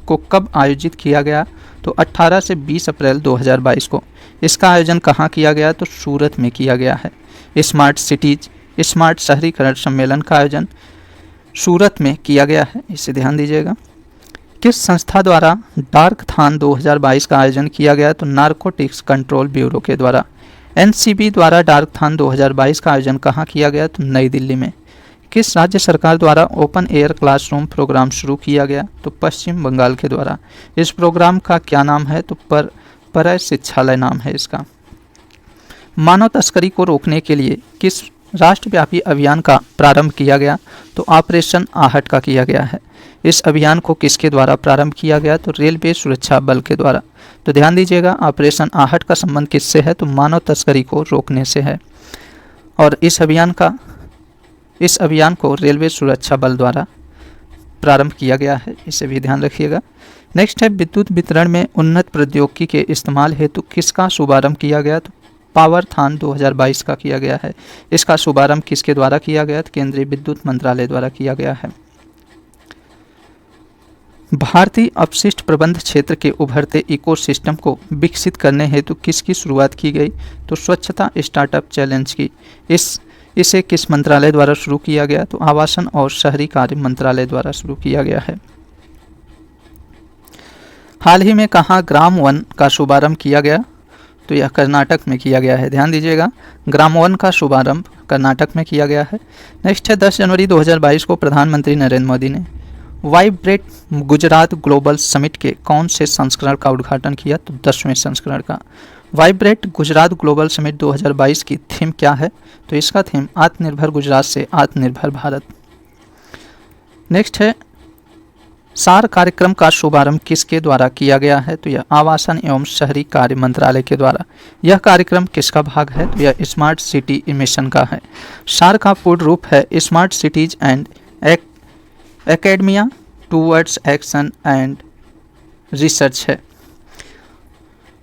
को कब आयोजित किया गया? तो 18 से 20 अप्रैल 2022 को। इसका आयोजन कहाँ किया गया? तो सूरत में किया गया है। स्मार्ट सिटीज स्मार्ट शहरीकरण सम्मेलन का आयोजन सूरत में किया गया है, इसे ध्यान दीजिएगा। किस संस्था द्वारा डार्कथॉन 2022 का आयोजन किया गया? तो नारकोटिक्स कंट्रोल ब्यूरो के द्वारा। एनसीबी द्वारा डार्कथॉन 2022 का आयोजन कहाँ किया गया? तो नई दिल्ली में। किस राज्य सरकार द्वारा ओपन एयर क्लासरूम प्रोग्राम शुरू किया गया? तो पश्चिम बंगाल के द्वारा। इस प्रोग्राम का क्या नाम है? तो परय शिक्षालय नाम है इसका। मानव तस्करी को रोकने के लिए किस राष्ट्रव्यापी अभियान का प्रारंभ किया गया? तो ऑपरेशन आहट का किया गया है। इस अभियान को किसके द्वारा प्रारंभ किया गया? तो रेलवे सुरक्षा बल के द्वारा। तो ध्यान दीजिएगा, ऑपरेशन आहट का संबंध किससे है? तो मानव तस्करी को रोकने से है। और इस अभियान को रेलवे सुरक्षा बल द्वारा प्रारंभ किया गया है, इसे भी ध्यान रखिएगा। नेक्स्ट है, विद्युत वितरण में उन्नत प्रौद्योगिकी के इस्तेमाल हेतु किसका शुभारंभ किया गया? तो पावरथॉन 2022 का किया गया है। इसका शुभारंभ किसके द्वारा किया गया? तो केंद्रीय विद्युत मंत्रालय द्वारा किया गया है। भारतीय अपशिष्ट प्रबंध क्षेत्र के उभरते इकोसिस्टम को विकसित करने हेतु किसकी शुरुआत की गई? तो स्वच्छता स्टार्टअप चैलेंज की। इसे किस मंत्रालय द्वारा शुरू किया गया? तो आवासन और शहरी कार्य मंत्रालय द्वारा शुरू किया गया है। हाल ही में कहाँ ग्राम वन का शुभारंभ किया गया? तो यह कर्नाटक में किया गया है। ध्यान दीजिएगा, ग्राम वन का शुभारंभ कर्नाटक में किया गया है। नेक्स्ट है 10 जनवरी 2022 को प्रधानमंत्री नरेंद्र मोदी ने वाइब्रेट गुजरात ग्लोबल समिट के कौन से संस्करण का उद्घाटन किया? तो 10वें संस्करण का। वाइब्रेट गुजरात ग्लोबल समिट 2022 की थीम क्या है? तो इसका थीम आत्मनिर्भर गुजरात से आत्मनिर्भर भारत। नेक्स्ट है सार कार्यक्रम का शुभारंभ किसके द्वारा किया गया है? तो यह आवासन एवं शहरी कार्य मंत्रालय के द्वारा। यह कार्यक्रम किसका भाग है? तो यह स्मार्ट सिटी मिशन का है। सार का पूर्ण रूप है smart cities and academia towards action and research है।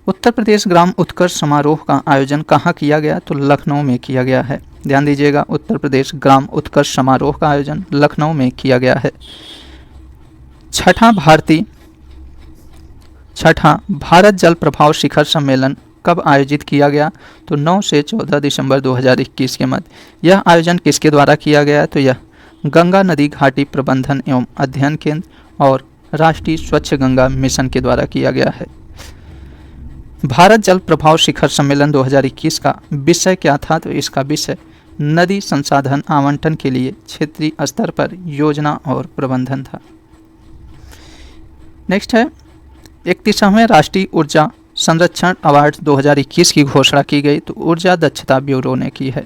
उत्तर प्रदेश ग्राम उत्कर्ष समारोह का आयोजन कहाँ किया गया? तो लखनऊ में किया गया है। ध्यान दीजिएगा, उत्तर प्रदेश ग्राम उत्कर्ष समारोह का आयोजन लखनऊ में किया गया है। छठा भारत जल प्रभाव शिखर सम्मेलन कब आयोजित किया गया? तो 9 से 14 दिसंबर 2021 के मध्य। यह आयोजन किसके द्वारा किया गया? तो यह गंगा नदी घाटी प्रबंधन एवं अध्ययन केंद्र और राष्ट्रीय स्वच्छ गंगा मिशन के द्वारा किया गया है। भारत जल प्रभाव शिखर सम्मेलन 2021 का विषय क्या था? तो इसका विषय नदी संसाधन आवंटन के लिए क्षेत्रीय स्तर पर योजना और प्रबंधन था। नेक्स्ट है 31वें राष्ट्रीय ऊर्जा संरक्षण अवार्ड 2021 की घोषणा की गई। तो ऊर्जा दक्षता ब्यूरो ने की है।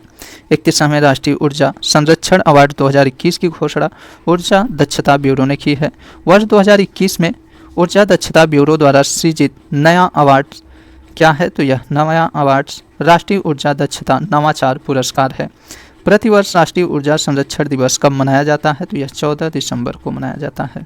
31वें राष्ट्रीय ऊर्जा संरक्षण अवार्ड 2021 की घोषणा ऊर्जा दक्षता ब्यूरो ने की है। वर्ष 2021 में ऊर्जा दक्षता ब्यूरो द्वारा सृजित नया अवार्ड क्या है? तो यह नया अवार्ड राष्ट्रीय ऊर्जा दक्षता नवाचार पुरस्कार है। प्रतिवर्ष राष्ट्रीय ऊर्जा संरक्षण दिवस कब मनाया जाता है? तो यह 14 दिसंबर को मनाया जाता है।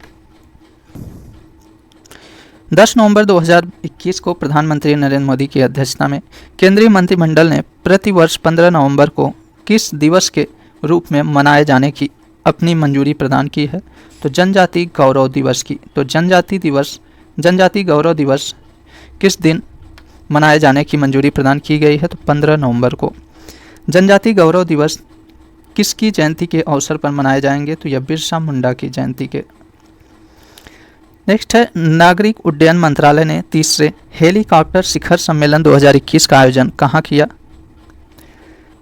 10 नवंबर 2021 को प्रधानमंत्री नरेंद्र मोदी की अध्यक्षता में केंद्रीय मंत्रिमंडल ने प्रतिवर्ष 15 नवंबर को किस दिवस के रूप में मनाए जाने की अपनी मंजूरी प्रदान की है? तो जनजाति गौरव दिवस की। तो जनजाति गौरव दिवस किस दिन मनाए जाने की मंजूरी प्रदान की गई है? तो 15 नवंबर को। जनजाति गौरव दिवस किसकी जयंती के अवसर पर मनाए जाएंगे? तो यह बिरसा मुंडा की जयंती के। नेक्स्ट है नागरिक उड्डयन मंत्रालय ने तीसरे हेलीकॉप्टर शिखर सम्मेलन 2021 का आयोजन कहाँ किया?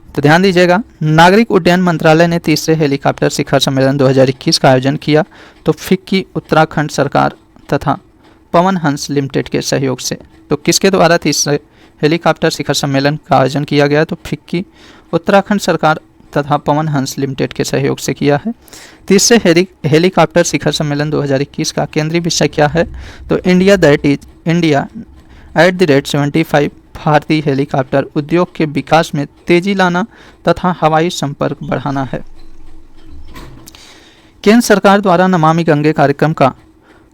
तो ध्यान दीजिएगा, नागरिक उड्डयन मंत्रालय ने तीसरे हेलीकॉप्टर शिखर सम्मेलन 2021 का आयोजन किया तो फिक्की उत्तराखंड सरकार तथा पवन हंस लिमिटेड के सहयोग से। तो किसके द्वारा तीसरे हेलीकॉप्टर शिखर सम्मेलन का आयोजन किया गया? तो फिक्की उत्तराखंड सरकार तथा पवन हंस लिमिटेड के सहयोग से किया है। तीसरे हेलीकॉप्टर शिखर सम्मेलन 2021 का केंद्रीय विषय क्या है? तो इंडिया @75 भारतीय हेलीकॉप्टर उद्योग के विकास में तेजी लाना तथा हवाई संपर्क बढ़ाना है। केंद्र सरकार द्वारा नमामि गंगे कार्यक्रम का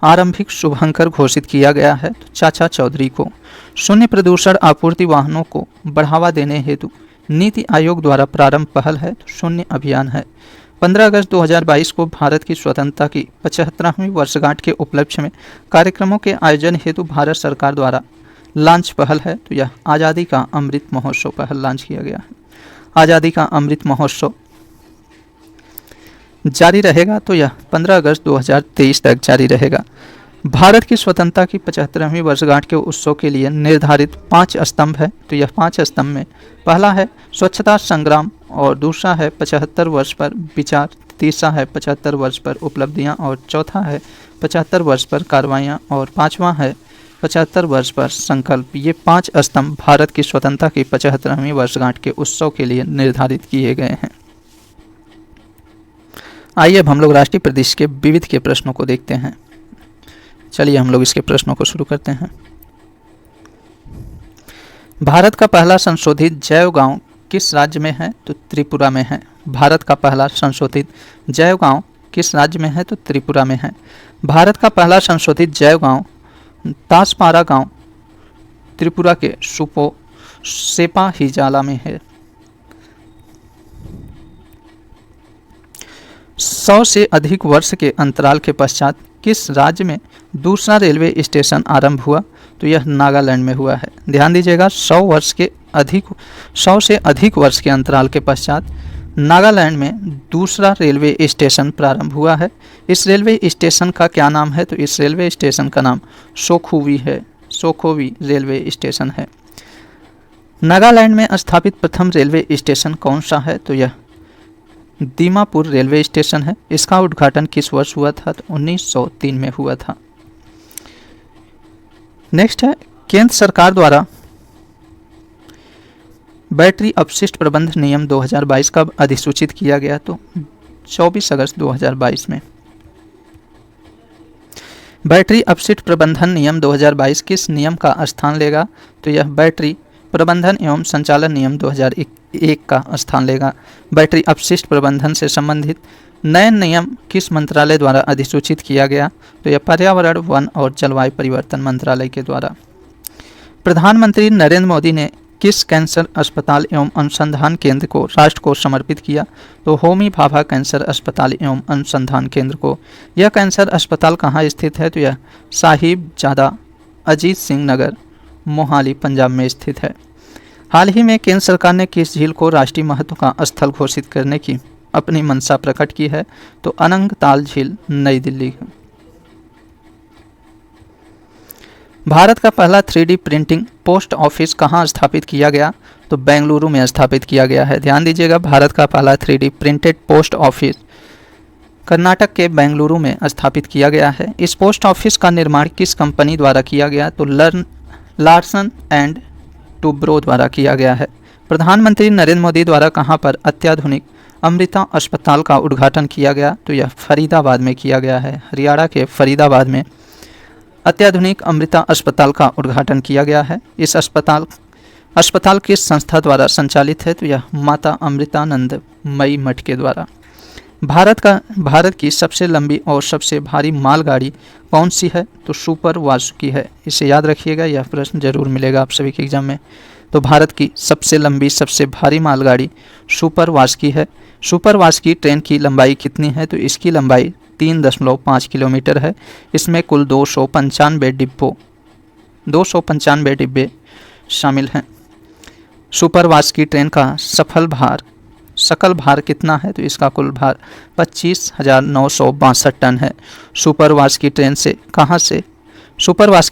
आरंभिक शुभांकर घोषित किया गया है तो चाचा चौधरी को। शून्य प्रदूषण आपूर्ति वाहनों को बढ़ावा देने हेतु नीति आयोग द्वारा प्रारंभ पहल है तो शून्य अभियान है। 15 अगस्त 2022 को भारत की स्वतंत्रता की 75वीं वर्षगांठ के उपलक्ष्य में कार्यक्रमों के आयोजन हेतु भारत सरकार द्वारा लॉन्च पहल है तो यह आज़ादी का अमृत महोत्सव पहल लॉन्च किया गया है। आज़ादी का अमृत महोत्सव जारी रहेगा तो यह 15 अगस्त 2023 तक जारी रहेगा। भारत की स्वतंत्रता की 75वीं वर्षगांठ के उत्सव के लिए निर्धारित 5 स्तंभ है तो यह 5 स्तंभ में पहला है स्वच्छता संग्राम और दूसरा है 75 वर्ष पर विचार, तीसरा है 75 वर्ष पर उपलब्धियां और चौथा है 75 वर्ष पर कार्रवाइयां और पांचवा है 75 वर्ष पर संकल्प। ये 5 स्तंभ भारत की स्वतंत्रता की 75वीं वर्षगांठ के उत्सव के लिए निर्धारित किए गए हैं। आइए अब हम लोग राष्ट्रीय प्रदेश के विविध के प्रश्नों को देखते हैं। चलिए हम लोग इसके प्रश्नों को शुरू करते हैं। भारत का पहला संशोधित जैव गांव किस राज्य में है तो त्रिपुरा में है। भारत का पहला संशोधित जैव गांव किस राज्य में है तो त्रिपुरा में है। भारत का पहला संशोधित जैव गांव तासपारा गांव त्रिपुरा के सिपाहीजाला में है। 100 से अधिक वर्ष के अंतराल के पश्चात किस राज्य में दूसरा रेलवे स्टेशन आरंभ हुआ? तो यह नागालैंड में हुआ है। ध्यान दीजिएगा, 100 से अधिक वर्ष के अंतराल के पश्चात नागालैंड में दूसरा रेलवे स्टेशन प्रारंभ हुआ है। इस रेलवे स्टेशन का क्या नाम है? तो इस रेलवे स्टेशन का नाम सोखोवी है। सोखोवी रेलवे स्टेशन है। नागालैंड में स्थापित प्रथम रेलवे स्टेशन कौन सा है? तो यह दीमापुर रेलवे स्टेशन है। इसका उद्घाटन किस वर्ष हुआ था? तो 1903 में हुआ था। नेक्स्ट है, केंद्र सरकार द्वारा बैटरी अपशिष्ट प्रबंधन नियम 2022 कब अधिसूचित किया गया? तो 24 अगस्त 2022 में। बैटरी अपशिष्ट प्रबंधन नियम 2022 किस नियम का स्थान लेगा? तो यह बैटरी प्रबंधन एवं संचालन नियम 2001 का स्थान लेगा। बैटरी अपशिष्ट प्रबंधन से संबंधित नए नियम किस मंत्रालय द्वारा अधिसूचित किया गया? तो यह पर्यावरण, वन और जलवायु परिवर्तन मंत्रालय के द्वारा। प्रधानमंत्री नरेंद्र मोदी ने किस कैंसर अस्पताल एवं अनुसंधान केंद्र को राष्ट्र को समर्पित किया? तो होमी भाभा कैंसर अस्पताल एवं अनुसंधान केंद्र को। यह कैंसर अस्पताल कहाँ स्थित है? तो यह साहिबजादा अजीत सिंह नगर, मोहाली, पंजाब में स्थित है। हाल ही में केंद्र सरकार ने किस झील को राष्ट्रीय महत्व का स्थल घोषित करने की अपनी मंशा प्रकट की है? तो अनंगताल झील, नई दिल्ली। भारत का पहला 3D प्रिंटिंग पोस्ट ऑफिस कहाँ स्थापित किया गया? तो बेंगलुरु में स्थापित किया गया है। ध्यान दीजिएगा, भारत का पहला 3D printed post office Karnataka के बेंगलुरु में स्थापित किया गया है। इस पोस्ट ऑफिस का निर्माण किस कंपनी द्वारा किया गया? तो लार्सन एंड टूब्रो द्वारा किया गया है। प्रधानमंत्री नरेंद्र मोदी द्वारा कहाँ पर अत्याधुनिक अमृता अस्पताल का उद्घाटन किया गया? तो यह फरीदाबाद में किया गया है। हरियाणा के फरीदाबाद में अत्याधुनिक अमृता अस्पताल का उद्घाटन किया गया है। इस अस्पताल किस संस्था द्वारा संचालित है? तो यह माता अमृतानंद मई मठ के द्वारा। भारत की सबसे लंबी और सबसे भारी मालगाड़ी कौन सी है? तो सुपर वासुकी है। इसे याद रखिएगा, यह प्रश्न जरूर मिलेगा आप सभी के एग्जाम में। तो भारत की सबसे लंबी सबसे भारी मालगाड़ी सुपर वासुकी है। सुपर वासुकी ट्रेन की लंबाई कितनी है? तो इसकी लंबाई 3.5 किलोमीटर है। इसमें कुल 295 डिब्बे शामिल हैं। सुपर वासुकी ट्रेन का सकल भार कितना है? तो इसका कुल भार 25,962 टन है। सुपर वासुकी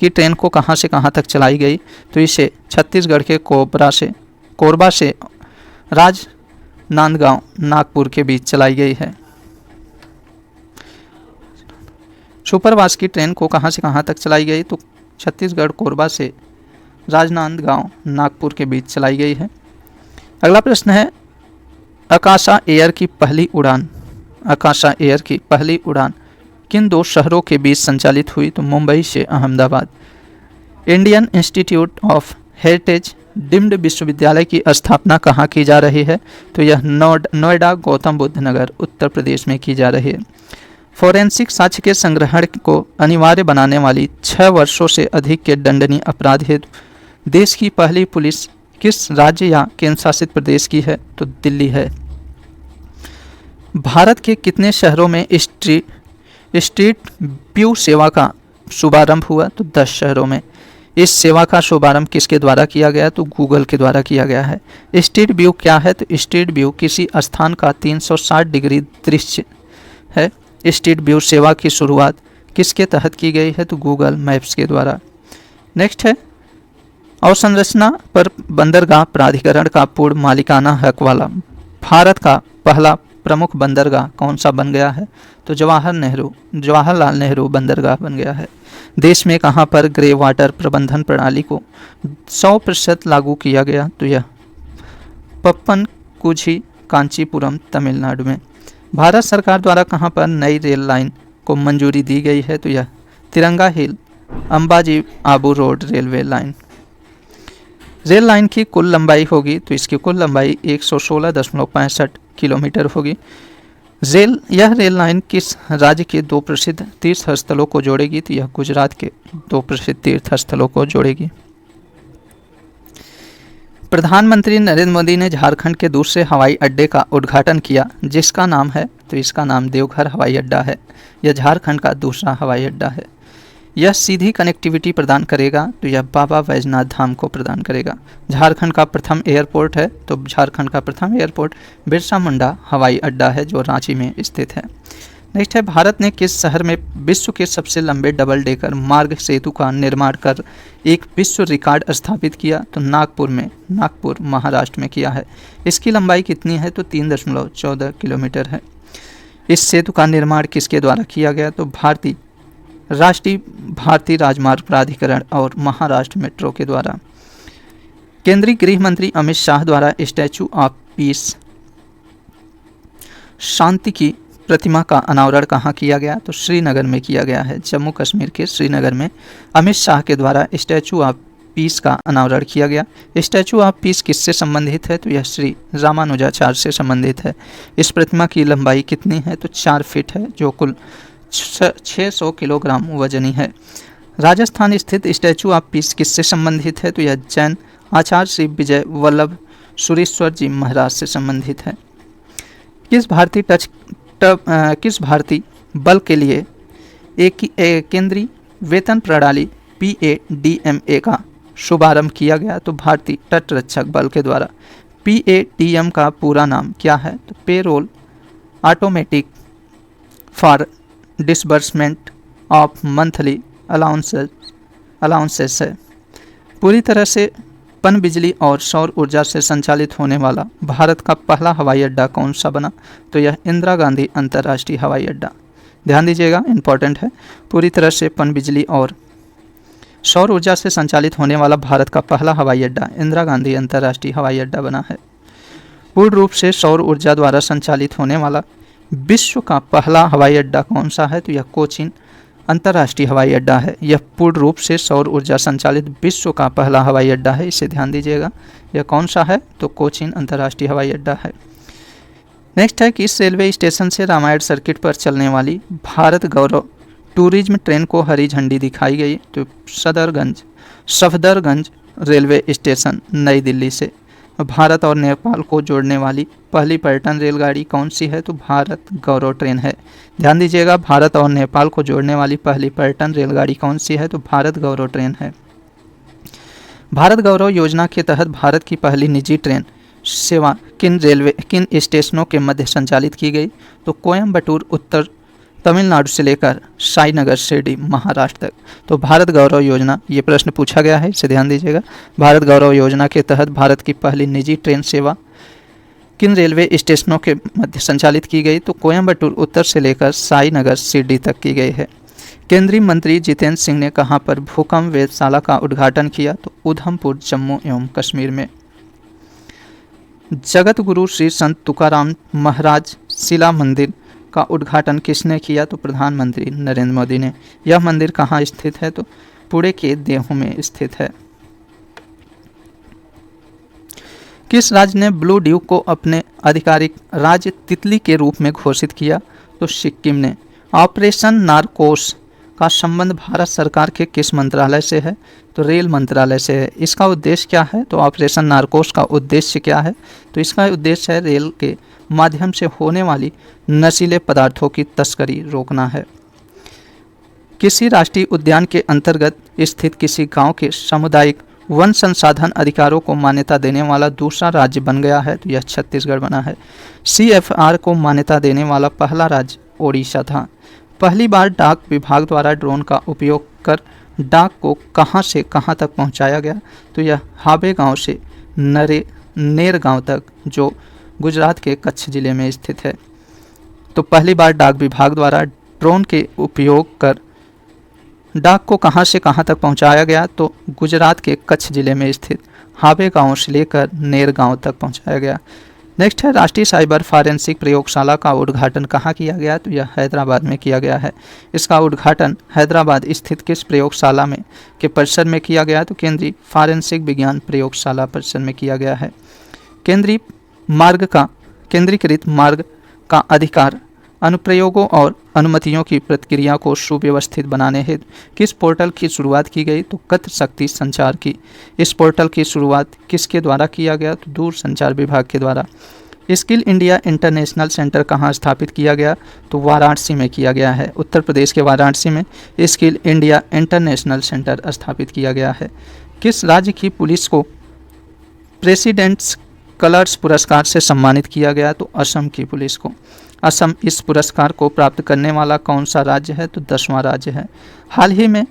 ट्रेन को कहाँ से कहाँ तक चलाई गई? तो इसे छत्तीसगढ़ के कोरबा से राजनांदगांव, नागपुर के बीच चलाई गई है। सुपर वासुकी ट्रेन को कहाँ से कहाँ तक चलाई गई? तो छत्तीसगढ़ कोरबा से राजनांदगांव, नागपुर के बीच चलाई गई है। अगला प्रश्न है, आकाशा एयर की पहली उड़ान किन दो शहरों के बीच संचालित हुई? तो मुंबई से Ahmedabad. Indian institute of heritage deemed विश्वविद्यालय की स्थापना कहाँ की जा रही है? तो यह नोएडा, गौतम बुद्ध नगर, उत्तर प्रदेश में की जा रही है। फोरेंसिक साक्ष्य के संग्रहण को अनिवार्य बनाने वाली 6 वर्षों से अधिक के दंडनीय अपराध हेतु देश की पहली पुलिस किस राज्य या केंद्र शासित प्रदेश की है? तो दिल्ली है। भारत के कितने शहरों में स्ट्रीट व्यू सेवा का शुभारंभ हुआ? तो 10 शहरों में। इस सेवा का शुभारंभ किसके द्वारा किया गया? तो गूगल के द्वारा किया गया है। स्ट्रीट व्यू क्या है? तो स्ट्रीट व्यू किसी स्थान का 360 डिग्री दृश्य है। स्ट्रीट व्यू सेवा की शुरुआत किसके तहत की गई है? तो गूगल मैप्स के द्वारा। नेक्स्ट है, अवसंरचना पर बंदरगाह प्राधिकरण का पूर्ण मालिकाना हक वाला भारत का पहला प्रमुख बंदरगाह कौन सा बन गया है? तो जवाहरलाल नेहरू बंदरगाह बन गया है। देश में कहाँ पर ग्रे वाटर प्रबंधन प्रणाली को 100% लागू किया गया? तो यह पप्पनकुझी, कांचीपुरम, तमिलनाडु में। भारत सरकार द्वारा कहाँ पर नई रेल लाइन को मंजूरी दी गई है? तो यह Taranga hill, Ambaji Abu road railway line. Rail line की कुल लंबाई होगी, तो इसकी कुल लंबाई 116.65 किलोमीटर होगी। यह रेल लाइन किस राज्य के 2 प्रसिद्ध तीर्थ स्थलों को जोड़ेगी? तो यह गुजरात के 2 प्रसिद्ध तीर्थ स्थलों को जोड़ेगी। प्रधानमंत्री नरेंद्र मोदी ने झारखंड के दूसरे हवाई अड्डे का उद्घाटन किया, जिसका नाम है, तो इसका नाम देवघर हवाई अड्डा है। यह झारखंड का दूसरा हवाई अड्डा है। यह सीधी कनेक्टिविटी प्रदान करेगा, तो यह बाबा वैजनाथ धाम को प्रदान करेगा। झारखंड का प्रथम एयरपोर्ट है, तो झारखंड का प्रथम एयरपोर्ट बिरसा मुंडा हवाई अड्डा है, जो रांची में स्थित है। नेक्स्ट है, भारत ने किस शहर में विश्व के सबसे लंबे डबल डेकर मार्ग सेतु का निर्माण कर एक विश्व रिकॉर्ड स्थापित किया? तो नागपुर महाराष्ट्र में किया है। इसकी लंबाई कितनी है? तो 3.14 किलोमीटर है। इस सेतु का निर्माण किसके द्वारा किया गया? तो भारतीय राजमार्ग प्राधिकरण और महाराष्ट्र मेट्रो के द्वारा। केंद्रीय गृह मंत्री अमित शाह द्वारा स्टैचू ऑफ पीस शांति की प्रतिमा का अनावरण कहाँ किया गया? तो श्रीनगर में किया गया है। जम्मू कश्मीर के श्रीनगर में अमित शाह के द्वारा स्टैचू ऑफ पीस का अनावरण किया गया। स्टैचू ऑफ पीस किससे संबंधित है? तो यह श्री रामानुजाचार्य से संबंधित है। इस प्रतिमा की लंबाई कितनी है? तो 4 फीट है, जो कुल 600 किलोग्राम वजनी है। राजस्थान स्थित स्टैचू ऑफ पीस किससे संबंधित है? तो यह जैन आचार्य श्री विजय वल्लभ सुरेश्वर जी महाराज से संबंधित है। किस भारतीय बल के लिए एक केंद्रीय वेतन प्रणाली PADMA का शुभारंभ किया गया? तो भारतीय तटरक्षक बल के द्वारा। PADM का पूरा नाम क्या है? तो payroll automatic for disbursement of monthly allowances है। पूरी तरह से पनबिजली और सौर ऊर्जा से संचालित होने वाला भारत का पहला हवाई अड्डा कौन सा बना? तो यह इंदिरा गांधी अंतर्राष्ट्रीय हवाई अड्डा। ध्यान दीजिएगा, इंपॉर्टेंट है। पूरी तरह से पनबिजली और सौर ऊर्जा से संचालित होने वाला भारत का पहला हवाई अड्डा इंदिरा गांधी अंतर्राष्ट्रीय हवाई अड्डा बना है। पूर्ण रूप से सौर ऊर्जा द्वारा संचालित होने वाला विश्व का पहला हवाई अड्डा कौन सा है? तो यह कोचीन अंतर्राष्ट्रीय हवाई अड्डा है। यह पूर्ण रूप से सौर ऊर्जा संचालित विश्व का पहला हवाई अड्डा है। इसे ध्यान दीजिएगा। यह कौन सा है? तो कोचीन अंतर्राष्ट्रीय हवाई अड्डा है। नेक्स्ट है, किस रेलवे स्टेशन से रामायण सर्किट पर चलने वाली भारत गौरव टूरिज्म ट्रेन को हरी झंडी दिखाई गई? तो सफदरगंज रेलवे स्टेशन नई दिल्ली से। भारत और नेपाल को जोड़ने वाली पहली पर्यटन रेलगाड़ी कौन सी है? तो भारत गौरव ट्रेन है। ध्यान दीजिएगा, भारत और नेपाल को जोड़ने वाली पहली पर्यटन रेलगाड़ी कौन सी है? तो भारत गौरव ट्रेन है। भारत गौरव योजना के तहत भारत की पहली निजी ट्रेन सेवा किन स्टेशनों के मध्य संचालित की गई? तो कोयम्बटूर उत्तर तमिलनाडु से लेकर साईनगर शिरडी महाराष्ट्र तक। तो भारत गौरव योजना, ये प्रश्न पूछा गया है, इसे ध्यान दीजिएगा। भारत गौरव योजना के तहत भारत की पहली निजी ट्रेन सेवा किन रेलवे स्टेशनों के मध्य संचालित की गई? तो कोयम्बटूर उत्तर से लेकर साईनगर शिरडी तक की गई है। केंद्रीय मंत्री जितेंद्र सिंह ने कहाँ पर भूकंप वेधशाला का उद्घाटन किया? तो उधमपुर जम्मू एवं कश्मीर में। जगत गुरु श्री संत तुकाराम महाराज शिला मंदिर का उद्घाटन किसने किया? तो प्रधानमंत्री नरेंद्र मोदी ने। यह मंदिर कहाँ स्थित है? तो पुणे के देहू में स्थित है। किस राज्य ने ब्लू ड्यूक को अपने आधिकारिक राज्य तितली के रूप में घोषित किया? तो सिक्किम ने। ऑपरेशन नारकोस का संबंध भारत सरकार के किस मंत्रालय से है? तो रेल मंत्रालय से है। इसका उद्देश्य क्या है? तो ऑपरेशन नारकोस का उद्देश्य क्या है? तो इसका उद्देश्य है रेल के माध्यम से होने वाली नशीले पदार्थों की तस्करी रोकना है। किसी राष्ट्रीय उद्यान के अंतर्गत स्थित किसी गांव के सामुदायिक वन संसाधन अधिकारों को मान्यता देने वाला दूसरा राज्य बन गया है? तो यह छत्तीसगढ़ बना है। CFR को मान्यता देने वाला पहला राज्य ओडिशा था। पहली बार डाक विभाग द्वारा ड्रोन का उपयोग कर डाक को कहां से कहां तक पहुंचाया गया? तो यह हाबे गांव से नेर गांव तक, जो गुजरात के कच्छ जिले में स्थित है। तो पहली बार डाक विभाग द्वारा ड्रोन के उपयोग कर डाक को कहां से कहां तक पहुंचाया गया? तो गुजरात के कच्छ जिले में स्थित हाबे गांव से लेकर नेर गांव तक पहुंचाया गया। नेक्स्ट है, राष्ट्रीय साइबर फॉरेंसिक प्रयोगशाला का उद्घाटन कहाँ किया गया? तो यह हैदराबाद में किया गया है। इसका उद्घाटन हैदराबाद स्थित किस प्रयोगशाला में के परिसर में किया गया? तो केंद्रीय फॉरेंसिक विज्ञान प्रयोगशाला परिसर में किया गया है। केंद्रीकृत मार्ग का अधिकार अनुप्रयोगों और अनुमतियों की प्रक्रिया को सुव्यवस्थित बनाने हेतु किस पोर्टल की शुरुआत की गई? तो गति शक्ति संचार की। इस पोर्टल की शुरुआत किसके द्वारा किया गया? तो दूरसंचार विभाग के द्वारा। स्किल इंडिया इंटरनेशनल सेंटर कहाँ स्थापित किया गया? तो वाराणसी में किया गया है। उत्तर प्रदेश के वाराणसी में स्किल इंडिया इंटरनेशनल सेंटर स्थापित किया गया है। किस राज्य की पुलिस को प्रेसिडेंट्स कलर्स पुरस्कार से सम्मानित किया गया? तो असम की पुलिस को। असम इस पुरस्कार को प्राप्त करने वाला कौन सा राज्य है? तो 10वां राज्य है। हाल ही में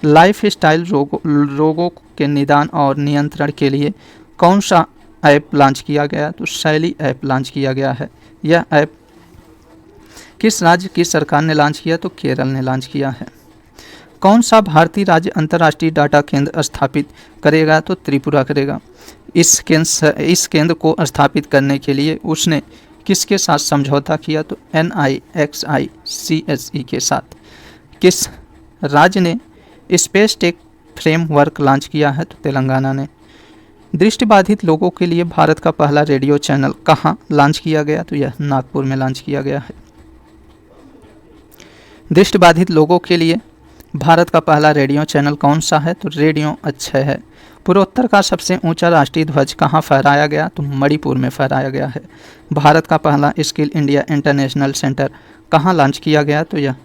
लाइफ स्टाइल रोगों के निदान और नियंत्रण के लिए कौन सा ऐप लॉन्च किया गया? तो शैली ऐप लॉन्च किया गया है। यह ऐप किस राज्य की सरकार ने लॉन्च किया? तो केरल ने लॉन्च किया है। कौन सा भारतीय राज्य अंतर्राष्ट्रीय डाटा केंद्र स्थापित करेगा? तो त्रिपुरा करेगा। इस केंद्र को स्थापित करने के लिए उसने किसके साथ समझौता किया? तो NIXICSE के साथ। किस राज्य ने स्पेस टेक फ्रेमवर्क लॉन्च किया है? तो तेलंगाना ने। दृष्टिबाधित लोगों के लिए भारत का पहला रेडियो चैनल कहाँ लॉन्च किया गया? तो यह नागपुर में लॉन्च किया गया है। दृष्टिबाधित लोगों के लिए भारत का पहला रेडियो चैनल कौन सा है? तो रेडियो अक्षय है। पूर्वोत्तर का सबसे ऊंचा राष्ट्रीय ध्वज कहाँ फहराया गया? तो मणिपुर में फहराया गया है। भारत का पहला स्किल इंडिया इंटरनेशनल सेंटर कहाँ लॉन्च किया गया? तो यह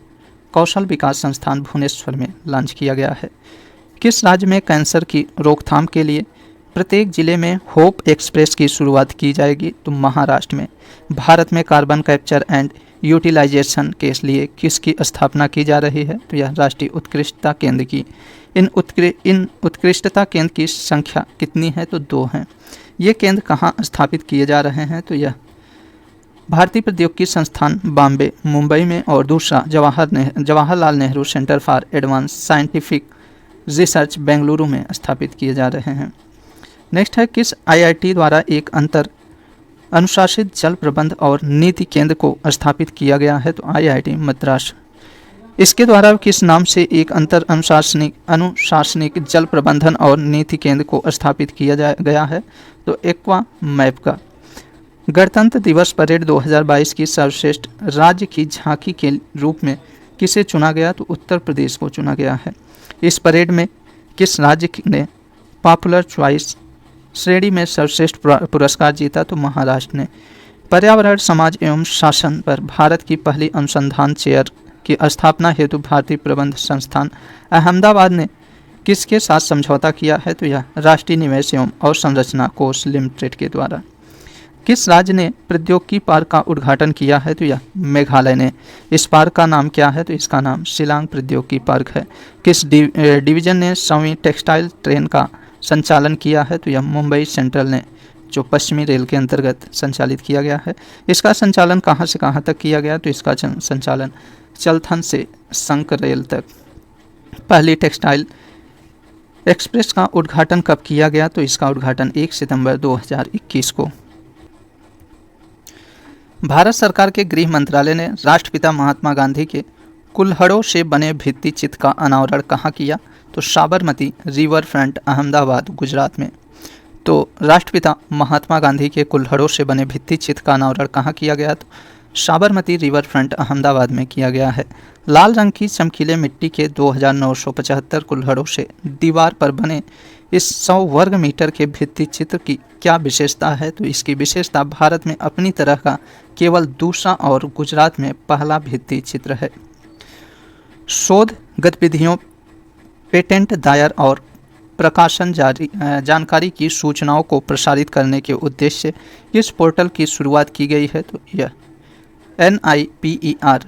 कौशल विकास संस्थान भुवनेश्वर में लॉन्च किया गया है। किस राज्य में कैंसर की रोकथाम के लिए प्रत्येक जिले में होप एक्सप्रेस की शुरुआत की जाएगी? तो महाराष्ट्र में। भारत में कार्बन कैप्चर एंड यूटिलाइजेशन के लिए किसकी स्थापना की जा रही है? तो यह राष्ट्रीय उत्कृष्टता केंद्र की। इन उत्कृष्टता केंद्र की संख्या कितनी है? तो 2 हैं। ये केंद्र कहाँ स्थापित किए जा रहे हैं? तो यह भारतीय प्रौद्योगिकी संस्थान बॉम्बे मुंबई में और दूसरा Jawaharlal Nehru centre for advance scientific research Bengaluru में स्थापित किए जा रहे हैं। नेक्स्ट है, किस IIT द्वारा एक अंतर अनुशासित जल प्रबंध और नीति केंद्र को स्थापित किया गया है? तो IIT मद्रास। इसके द्वारा किस नाम से एक अंतर अनुशासनिक जल प्रबंधन और नीति केंद्र को स्थापित किया गया है? तो एक्वा मैप का। गणतंत्र दिवस परेड 2022 की सर्वश्रेष्ठ राज्य की झांकी के रूप में किसे चुना गया? तो उत्तर प्रदेश को चुना गया है। इस परेड में किस राज्य ने पॉपुलर चॉइस श्रेणी में सर्वश्रेष्ठ पुरस्कार जीता? तो महाराष्ट्र ने। पर्यावरण समाज एवं शासन पर भारत की पहली अनुसंधान चेयर की स्थापना हेतु भारतीय प्रबंध संस्थान अहमदाबाद ने किसके साथ समझौता किया है? तो यह राष्ट्रीय निवेश एवं अवसंरचना कोष लिमिटेड के द्वारा। किस राज्य ने प्रौद्योगिकी पार्क का उद्घाटन किया है? तो यह मेघालय ने। इस पार्क का नाम क्या है? तो इसका नाम शिलांग प्रौद्योगिकी पार्क है। किस डिवीजन ने 7वीं टेक्सटाइल ट्रेन का संचालन किया है? तो यह मुंबई सेंट्रल ने, जो पश्चिमी रेल के अंतर्गत संचालित किया गया है। इसका संचालन कहाँ से कहाँ तक किया गया? तो इसका संचालन चलथन से संक रेल तक। पहली टेक्सटाइल एक्सप्रेस का उद्घाटन कब किया गया? तो इसका उद्घाटन 1 सितंबर 2021 को। भारत सरकार के गृह मंत्रालय ने राष्ट्रपिता महात्मा गांधी के कुल्हड़ों से बने भित्ति चित्र का अनावरण कहाँ किया? तो साबरमती रिवर फ्रंट अहमदाबाद गुजरात में। तो राष्ट्रपिता महात्मा गांधी के कुल्हड़ों से बने भित्ति चित्र का अनावरण कहाँ किया गया? तो साबरमती रिवर फ्रंट अहमदाबाद में किया गया है। लाल रंग की चमकीले मिट्टी के 2975 कुल्हड़ों से दीवार पर बने इस 100 वर्ग मीटर के भित्ति चित्र की क्या विशेषता है? तो इसकी विशेषता भारत में अपनी तरह का केवल दूसरा और गुजरात में पहला भित्ति चित्र है। शोध गतिविधियों, पेटेंट दायर और प्रकाशन जानकारी की सूचनाओं को प्रसारित करने के उद्देश्य से इस पोर्टल की शुरुआत की गई है? तो यह NIPER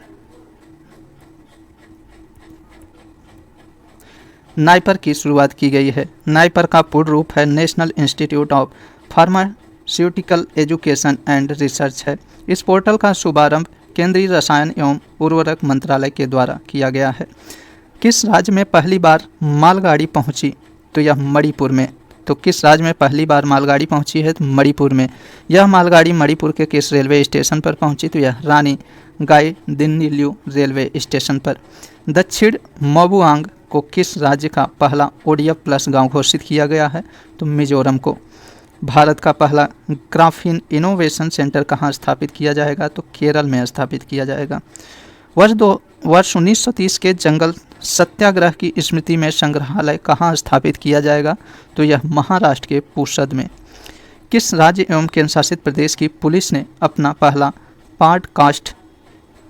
नाइपर की शुरुआत की गई है। नाइपर का पूर्ण रूप है national institute of pharmaceutical education and research है। इस पोर्टल का शुभारंभ केंद्रीय रसायन एवं उर्वरक मंत्रालय के द्वारा किया गया है। किस राज्य में पहली बार मालगाड़ी पहुंची? तो यह मणिपुर में। तो किस राज्य में पहली बार मालगाड़ी पहुंची है? तो मणिपुर में। यह मालगाड़ी मणिपुर के किस रेलवे स्टेशन पर पहुंची? तो यह रानी गाइदिन्ल्यू रेलवे स्टेशन पर। दक्षिण मोबुआंग को किस राज्य का पहला ODF+ गांव घोषित किया गया है? तो मिजोरम को। भारत का पहला ग्राफीन इनोवेशन सेंटर कहाँ स्थापित किया जाएगा? तो केरल में स्थापित किया जाएगा। वर्ष 1930 के जंगल सत्याग्रह की स्मृति में संग्रहालय कहाँ स्थापित किया जाएगा? तो यह महाराष्ट्र के पुसद में। किस राज्य एवं केंद्र शासित प्रदेश की पुलिस ने अपना पहला पॉडकास्ट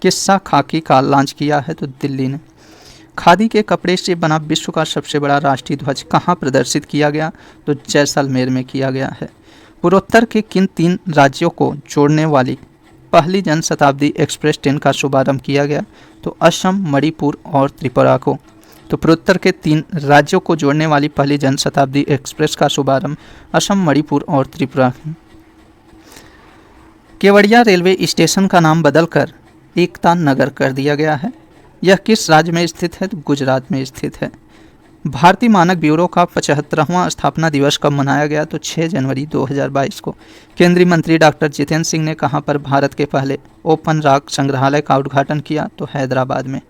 किस्सा खाकी का लॉन्च किया है? तो दिल्ली ने। खादी के कपड़े से बना विश्व का सबसे बड़ा राष्ट्रीय ध्वज कहाँ प्रदर्शित किया गया? तो जैसलमेर में किया गया है। पूर्वोत्तर के किन 3 राज्यों को जोड़ने वाली पहली जनशताब्दी एक्सप्रेस ट्रेन का शुभारंभ किया गया? तो असम, मणिपुर और त्रिपुरा को। तो पूर्वोत्तर के 3 राज्यों को जोड़ने वाली पहली जनशताब्दी एक्सप्रेस का शुभारंभ असम, मणिपुर और त्रिपुरा। केवड़िया रेलवे स्टेशन का नाम बदलकर एकता नगर कर दिया गया है। यह किस राज्य में स्थित है? तो गुजरात में स्थित है। भारतीय मानक ब्यूरो का 75वां स्थापना दिवस कब मनाया गया? तो 6 जनवरी 2022 को। केंद्रीय मंत्री डॉक्टर जितेंद्र सिंह ने कहां पर भारत के पहले ओपन रॉक संग्रहालय का उद्घाटन किया? तो हैदराबाद में।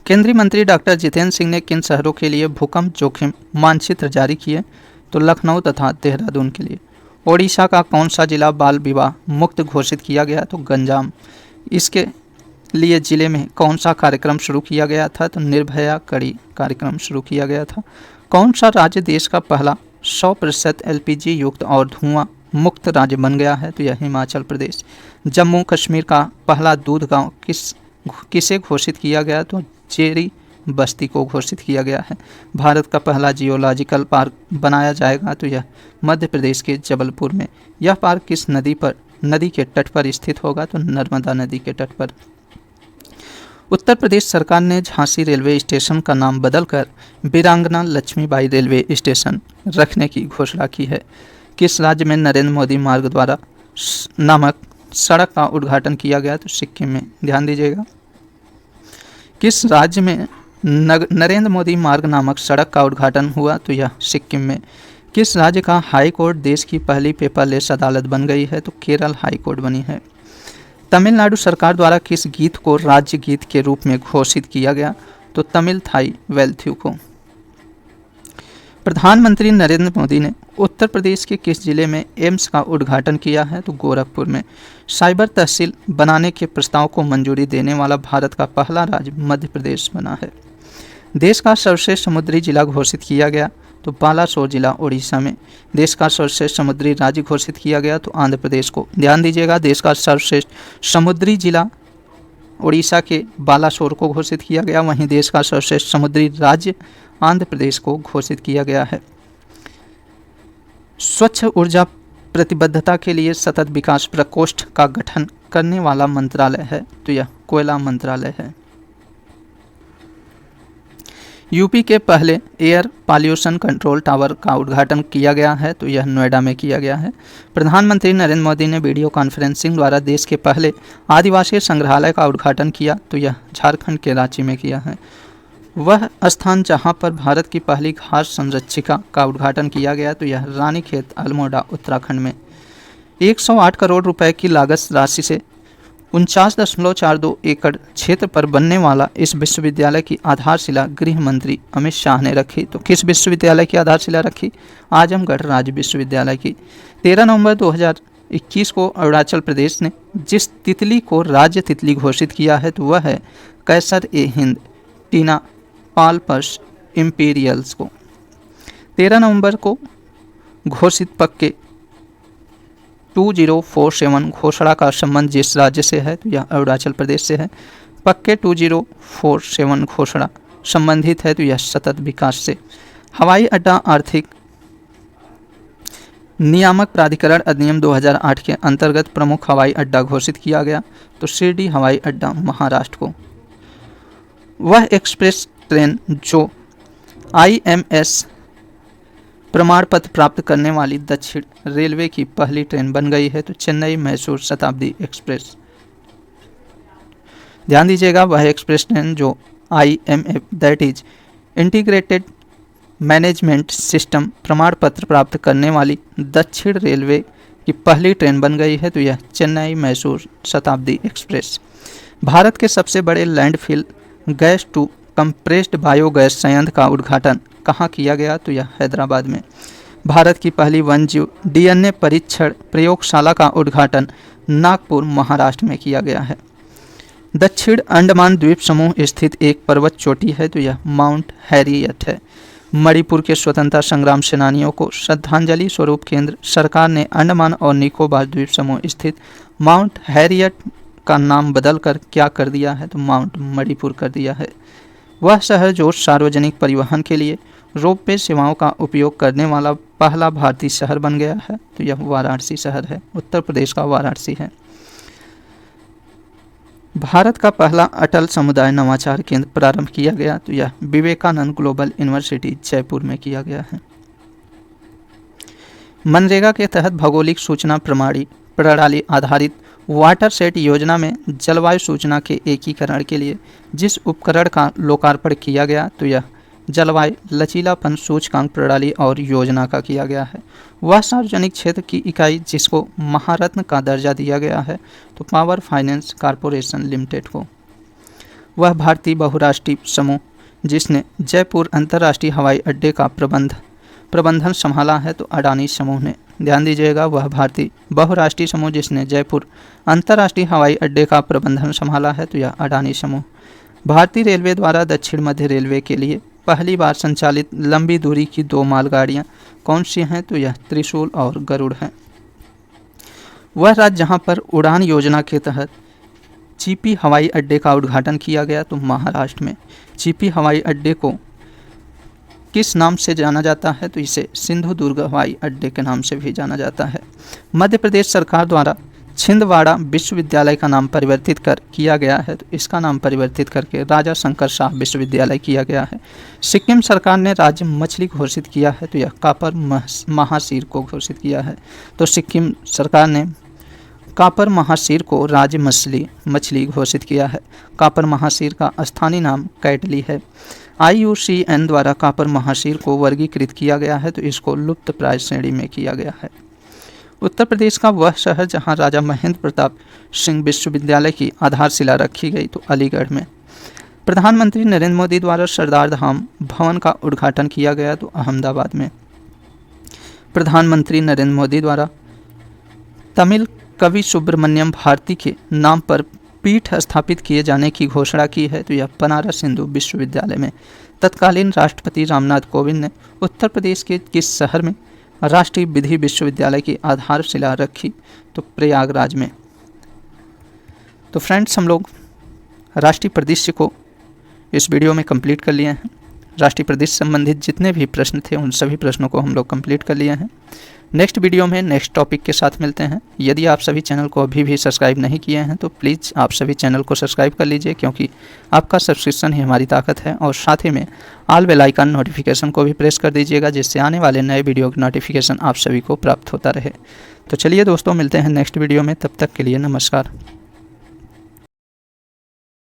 केंद्रीय मंत्री डॉक्टर जितेंद्र सिंह ने किन शहरों के लिए भूकंप जोखिम मानचित्र जारी किए? तो लखनऊ तथा देहरादून के लिए। ओडिशा का कौन सा जिला बाल विवाह मुक्त घोषित किया गया? तो गंजाम। इसके लिए जिले में कौन सा कार्यक्रम शुरू किया गया था? तो निर्भया कड़ी कार्यक्रम शुरू किया गया था। कौन सा राज्य देश का पहला 100% LPG युक्त और धुआं मुक्त राज्य बन गया है? तो यह हिमाचल प्रदेश। जम्मू कश्मीर का पहला दूध गांव किसे घोषित किया गया? तो जेरी बस्ती को घोषित किया गया है। भारत का पहला जियोलॉजिकल पार्क बनाया जाएगा? तो यह मध्य प्रदेश के जबलपुर में। यह पार्क किस नदी के तट पर स्थित होगा? तो नर्मदा नदी के तट पर। उत्तर प्रदेश सरकार ने झांसी रेलवे स्टेशन का नाम बदलकर वीरांगना लक्ष्मीबाई रेलवे स्टेशन रखने की घोषणा की है। किस राज्य में नरेंद्र मोदी मार्ग द्वारा नामक सड़क का उद्घाटन किया गया? तो सिक्किम में। ध्यान दीजिएगा, किस राज्य में नरेंद्र मोदी मार्ग नामक सड़क का उद्घाटन हुआ? तो यह सिक्किम में। किस राज्य का हाई कोर्ट देश की पहली पेपरलेस अदालत बन गई है? तो केरल हाई कोर्ट बनी है। तमिलनाडु सरकार द्वारा किस गीत को राज्य गीत के रूप में घोषित किया गया? तो तमिल थाई वेल्थ्यू को। प्रधानमंत्री नरेंद्र मोदी ने उत्तर प्रदेश के किस जिले में एम्स का उद्घाटन किया है? तो गोरखपुर में। साइबर तहसील बनाने के प्रस्ताव को मंजूरी देने वाला भारत का पहला राज्य मध्य प्रदेश बना है। देश का सर्वश्रेष्ठ समुद्री जिला घोषित किया गया? तो बालासोर जिला उड़ीसा में। देश का सर्वश्रेष्ठ समुद्री राज्य घोषित किया गया? तो आंध्र प्रदेश को। ध्यान दीजिएगा, देश का सर्वश्रेष्ठ समुद्री जिला उड़ीसा के बालासोर को घोषित किया गया, वहीं देश का सर्वश्रेष्ठ समुद्री राज्य आंध्र प्रदेश को घोषित किया गया है। स्वच्छ ऊर्जा प्रतिबद्धता के लिए सतत विकास प्रकोष्ठ का गठन करने वाला मंत्रालय है? तो यह कोयला मंत्रालय है। यूपी के पहले एयर पॉल्यूशन कंट्रोल टावर का उद्घाटन किया गया है? तो यह नोएडा में किया गया है। प्रधानमंत्री नरेंद्र मोदी ने वीडियो कॉन्फ्रेंसिंग द्वारा देश के पहले आदिवासी संग्रहालय का उद्घाटन किया? तो यह झारखंड के रांची में किया है। वह स्थान जहां पर भारत की पहली घास संरक्षिका का उद्घाटन किया गया? तो यह रानीखेत अल्मोड़ा उत्तराखंड में। 108 करोड़ रुपए की लागत राशि से 49.42 एकड़ क्षेत्र पर बनने वाला इस विश्वविद्यालय की आधारशिला गृह मंत्री अमित शाह ने रखी। तो किस विश्वविद्यालय की आधारशिला रखी? आजमगढ़ राज्य विश्वविद्यालय की। 13 नवंबर 2021 को अरुणाचल प्रदेश ने जिस तितली को राज्य तितली घोषित किया है तो वह है कैसर-ए-हिंद टीना पालपर्स इम्पीरियल्स को। 13 नवंबर को घोषित पक्के 2047 घोषणा का संबंध जिस राज्य से है तो यह अरुणाचल प्रदेश से है। पक्के 2047 घोषणा संबंधित है तो यह सतत विकास से। हवाई अड्डा आर्थिक नियामक प्राधिकरण अधिनियम 2008 के अंतर्गत प्रमुख हवाई अड्डा घोषित किया गया तो शिरडी हवाई अड्डा महाराष्ट्र को। वह एक्सप्रेस ट्रेन जो IMS प्रमाण पत्र प्राप्त करने वाली दक्षिण रेलवे की पहली ट्रेन बन गई है तो चेन्नई मैसूर शताब्दी एक्सप्रेस। ध्यान दीजिएगा, वह एक्सप्रेस ट्रेन जो IMF that is integrated management system प्रमाण पत्र प्राप्त करने वाली दक्षिण रेलवे की पहली ट्रेन बन गई है तो यह चेन्नई मैसूर शताब्दी एक्सप्रेस। भारत के सबसे बड़े landfill gas to compressed biogas संयंत्र का उद्घाटन कहाँ किया गया, तो यह हैदराबाद में। भारत की पहली वन्यजीव DNA परीक्षण प्रयोगशाला का उद्घाटन नागपुर महाराष्ट्र में किया गया है। दक्षिण अंडमान द्वीप समूह स्थित एक पर्वत चोटी है, तो यह माउंट हैरियट है। मणिपुर के स्वतंत्रता संग्राम सेनानियों को श्रद्धांजलि स्वरूप केंद्र सरकार ने अंडमान और निकोबार द्वीप समूह स्थित माउंट हैरियट का नाम बदलकर क्या कर दिया है, तो माउंट मणिपुर कर दिया है। वह शहर जो सार्वजनिक परिवहन के लिए रोपवे सेवाओं का उपयोग करने वाला पहला भारतीय शहर बन गया है, तो यह वाराणसी शहर है, उत्तर प्रदेश का वाराणसी है। भारत का पहला अटल समुदाय नवाचार केंद्र प्रारंभ किया गया, तो यह विवेकानंद ग्लोबल यूनिवर्सिटी जयपुर में किया गया है। मनरेगा के तहत भौगोलिक सूचना प्रणाली आधारित वाटरसेट योजना में जलवायु सूचना के एकीकरण के लिए जिस उपकरण का लोकार्पण किया गया, तो यह जलवायु लचीलापन सूचकांक प्रणाली और योजना का किया गया है। वह सार्वजनिक क्षेत्र की इकाई जिसको महारत्न का दर्जा दिया गया है, तो पावर फाइनेंस कॉरपोरेशन लिमिटेड को। वह भारतीय बहुराष्ट्रीय समूह जिसने जयपुर अंतर्राष्ट्रीय हवाई अड्डे का प्रबंधन संभाला है, तो अडानी समूह ने। ध्यान दीजिएगा, वह भारतीय बहुराष्ट्रीय समूह जिसने जयपुर अंतर्राष्ट्रीय हवाई अड्डे का प्रबंधन संभाला है, तो यह अडानी समूह। भारतीय रेलवे द्वारा दक्षिण मध्य रेलवे के लिए पहली बार संचालित लंबी दूरी की 2 मालगाड़ियाँ कौन सी हैं, तो यह त्रिशूल और गरुड़ हैं। वह राज्य जहाँ पर उड़ान योजना के तहत चीपी हवाई अड्डे का उद्घाटन किया गया, तो महाराष्ट्र में। चीपी हवाई अड्डे को किस नाम से जाना जाता है, तो इसे सिंधु दुर्ग हवाई अड्डे के नाम से भी जाना जाता है। मध्य प्रदेश सरकार द्वारा छिंदवाड़ा विश्वविद्यालय का नाम परिवर्तित किया गया है, तो इसका नाम परिवर्तित करके राजा शंकर शाह विश्वविद्यालय किया गया है। सिक्किम सरकार ने राज्य मछली घोषित किया है, तो यह कापर महासीर को घोषित किया है। तो सिक्किम सरकार ने कापर महासीर को राज्य मछली घोषित किया है। कापर महासीर का स्थानीय नाम कैटली है। IUCN द्वारा कापर महासीर को वर्गीकृत किया गया है, तो इसको लुप्तप्राय श्रेणी में किया गया है। उत्तर प्रदेश का वह शहर जहां राजा महेंद्र प्रताप सिंह विश्वविद्यालय की आधारशिला रखी गई, तो अलीगढ़ में। प्रधानमंत्री नरेंद्र मोदी द्वारा सरदार धाम भवन का उद्घाटन किया गया, तो अहमदाबाद में। प्रधानमंत्री नरेंद्र मोदी द्वारा तमिल कवि सुब्रमण्यम भारती के नाम पर पीठ स्थापित किए जाने की घोषणा की है, तो यह बनारस हिंदू विश्वविद्यालय में। तत्कालीन राष्ट्रपति रामनाथ कोविंद ने उत्तर प्रदेश के किस शहर में राष्ट्रीय विधि विश्वविद्यालय की आधारशिला रखी, तो प्रयागराज में। तो फ्रेंड्स, हम लोग राष्ट्रीय परिदृश्य को इस वीडियो में कंप्लीट कर लिए हैं। राष्ट्रीय परिदृश्य संबंधित जितने भी प्रश्न थे उन सभी प्रश्नों को हम लोग कंप्लीट कर लिए हैं। नेक्स्ट वीडियो में नेक्स्ट टॉपिक के साथ मिलते हैं। यदि आप सभी चैनल को अभी भी सब्सक्राइब नहीं किए हैं, तो प्लीज़ आप सभी चैनल को सब्सक्राइब कर लीजिए, क्योंकि आपका सब्सक्रिप्शन ही हमारी ताकत है। और साथ ही में ऑल बेल आइकन नोटिफिकेशन को भी प्रेस कर दीजिएगा, जिससे आने वाले नए वीडियो की नोटिफिकेशन आप सभी को प्राप्त होता रहे। तो चलिए दोस्तों, मिलते हैं नेक्स्ट वीडियो में। तब तक के लिए नमस्कार।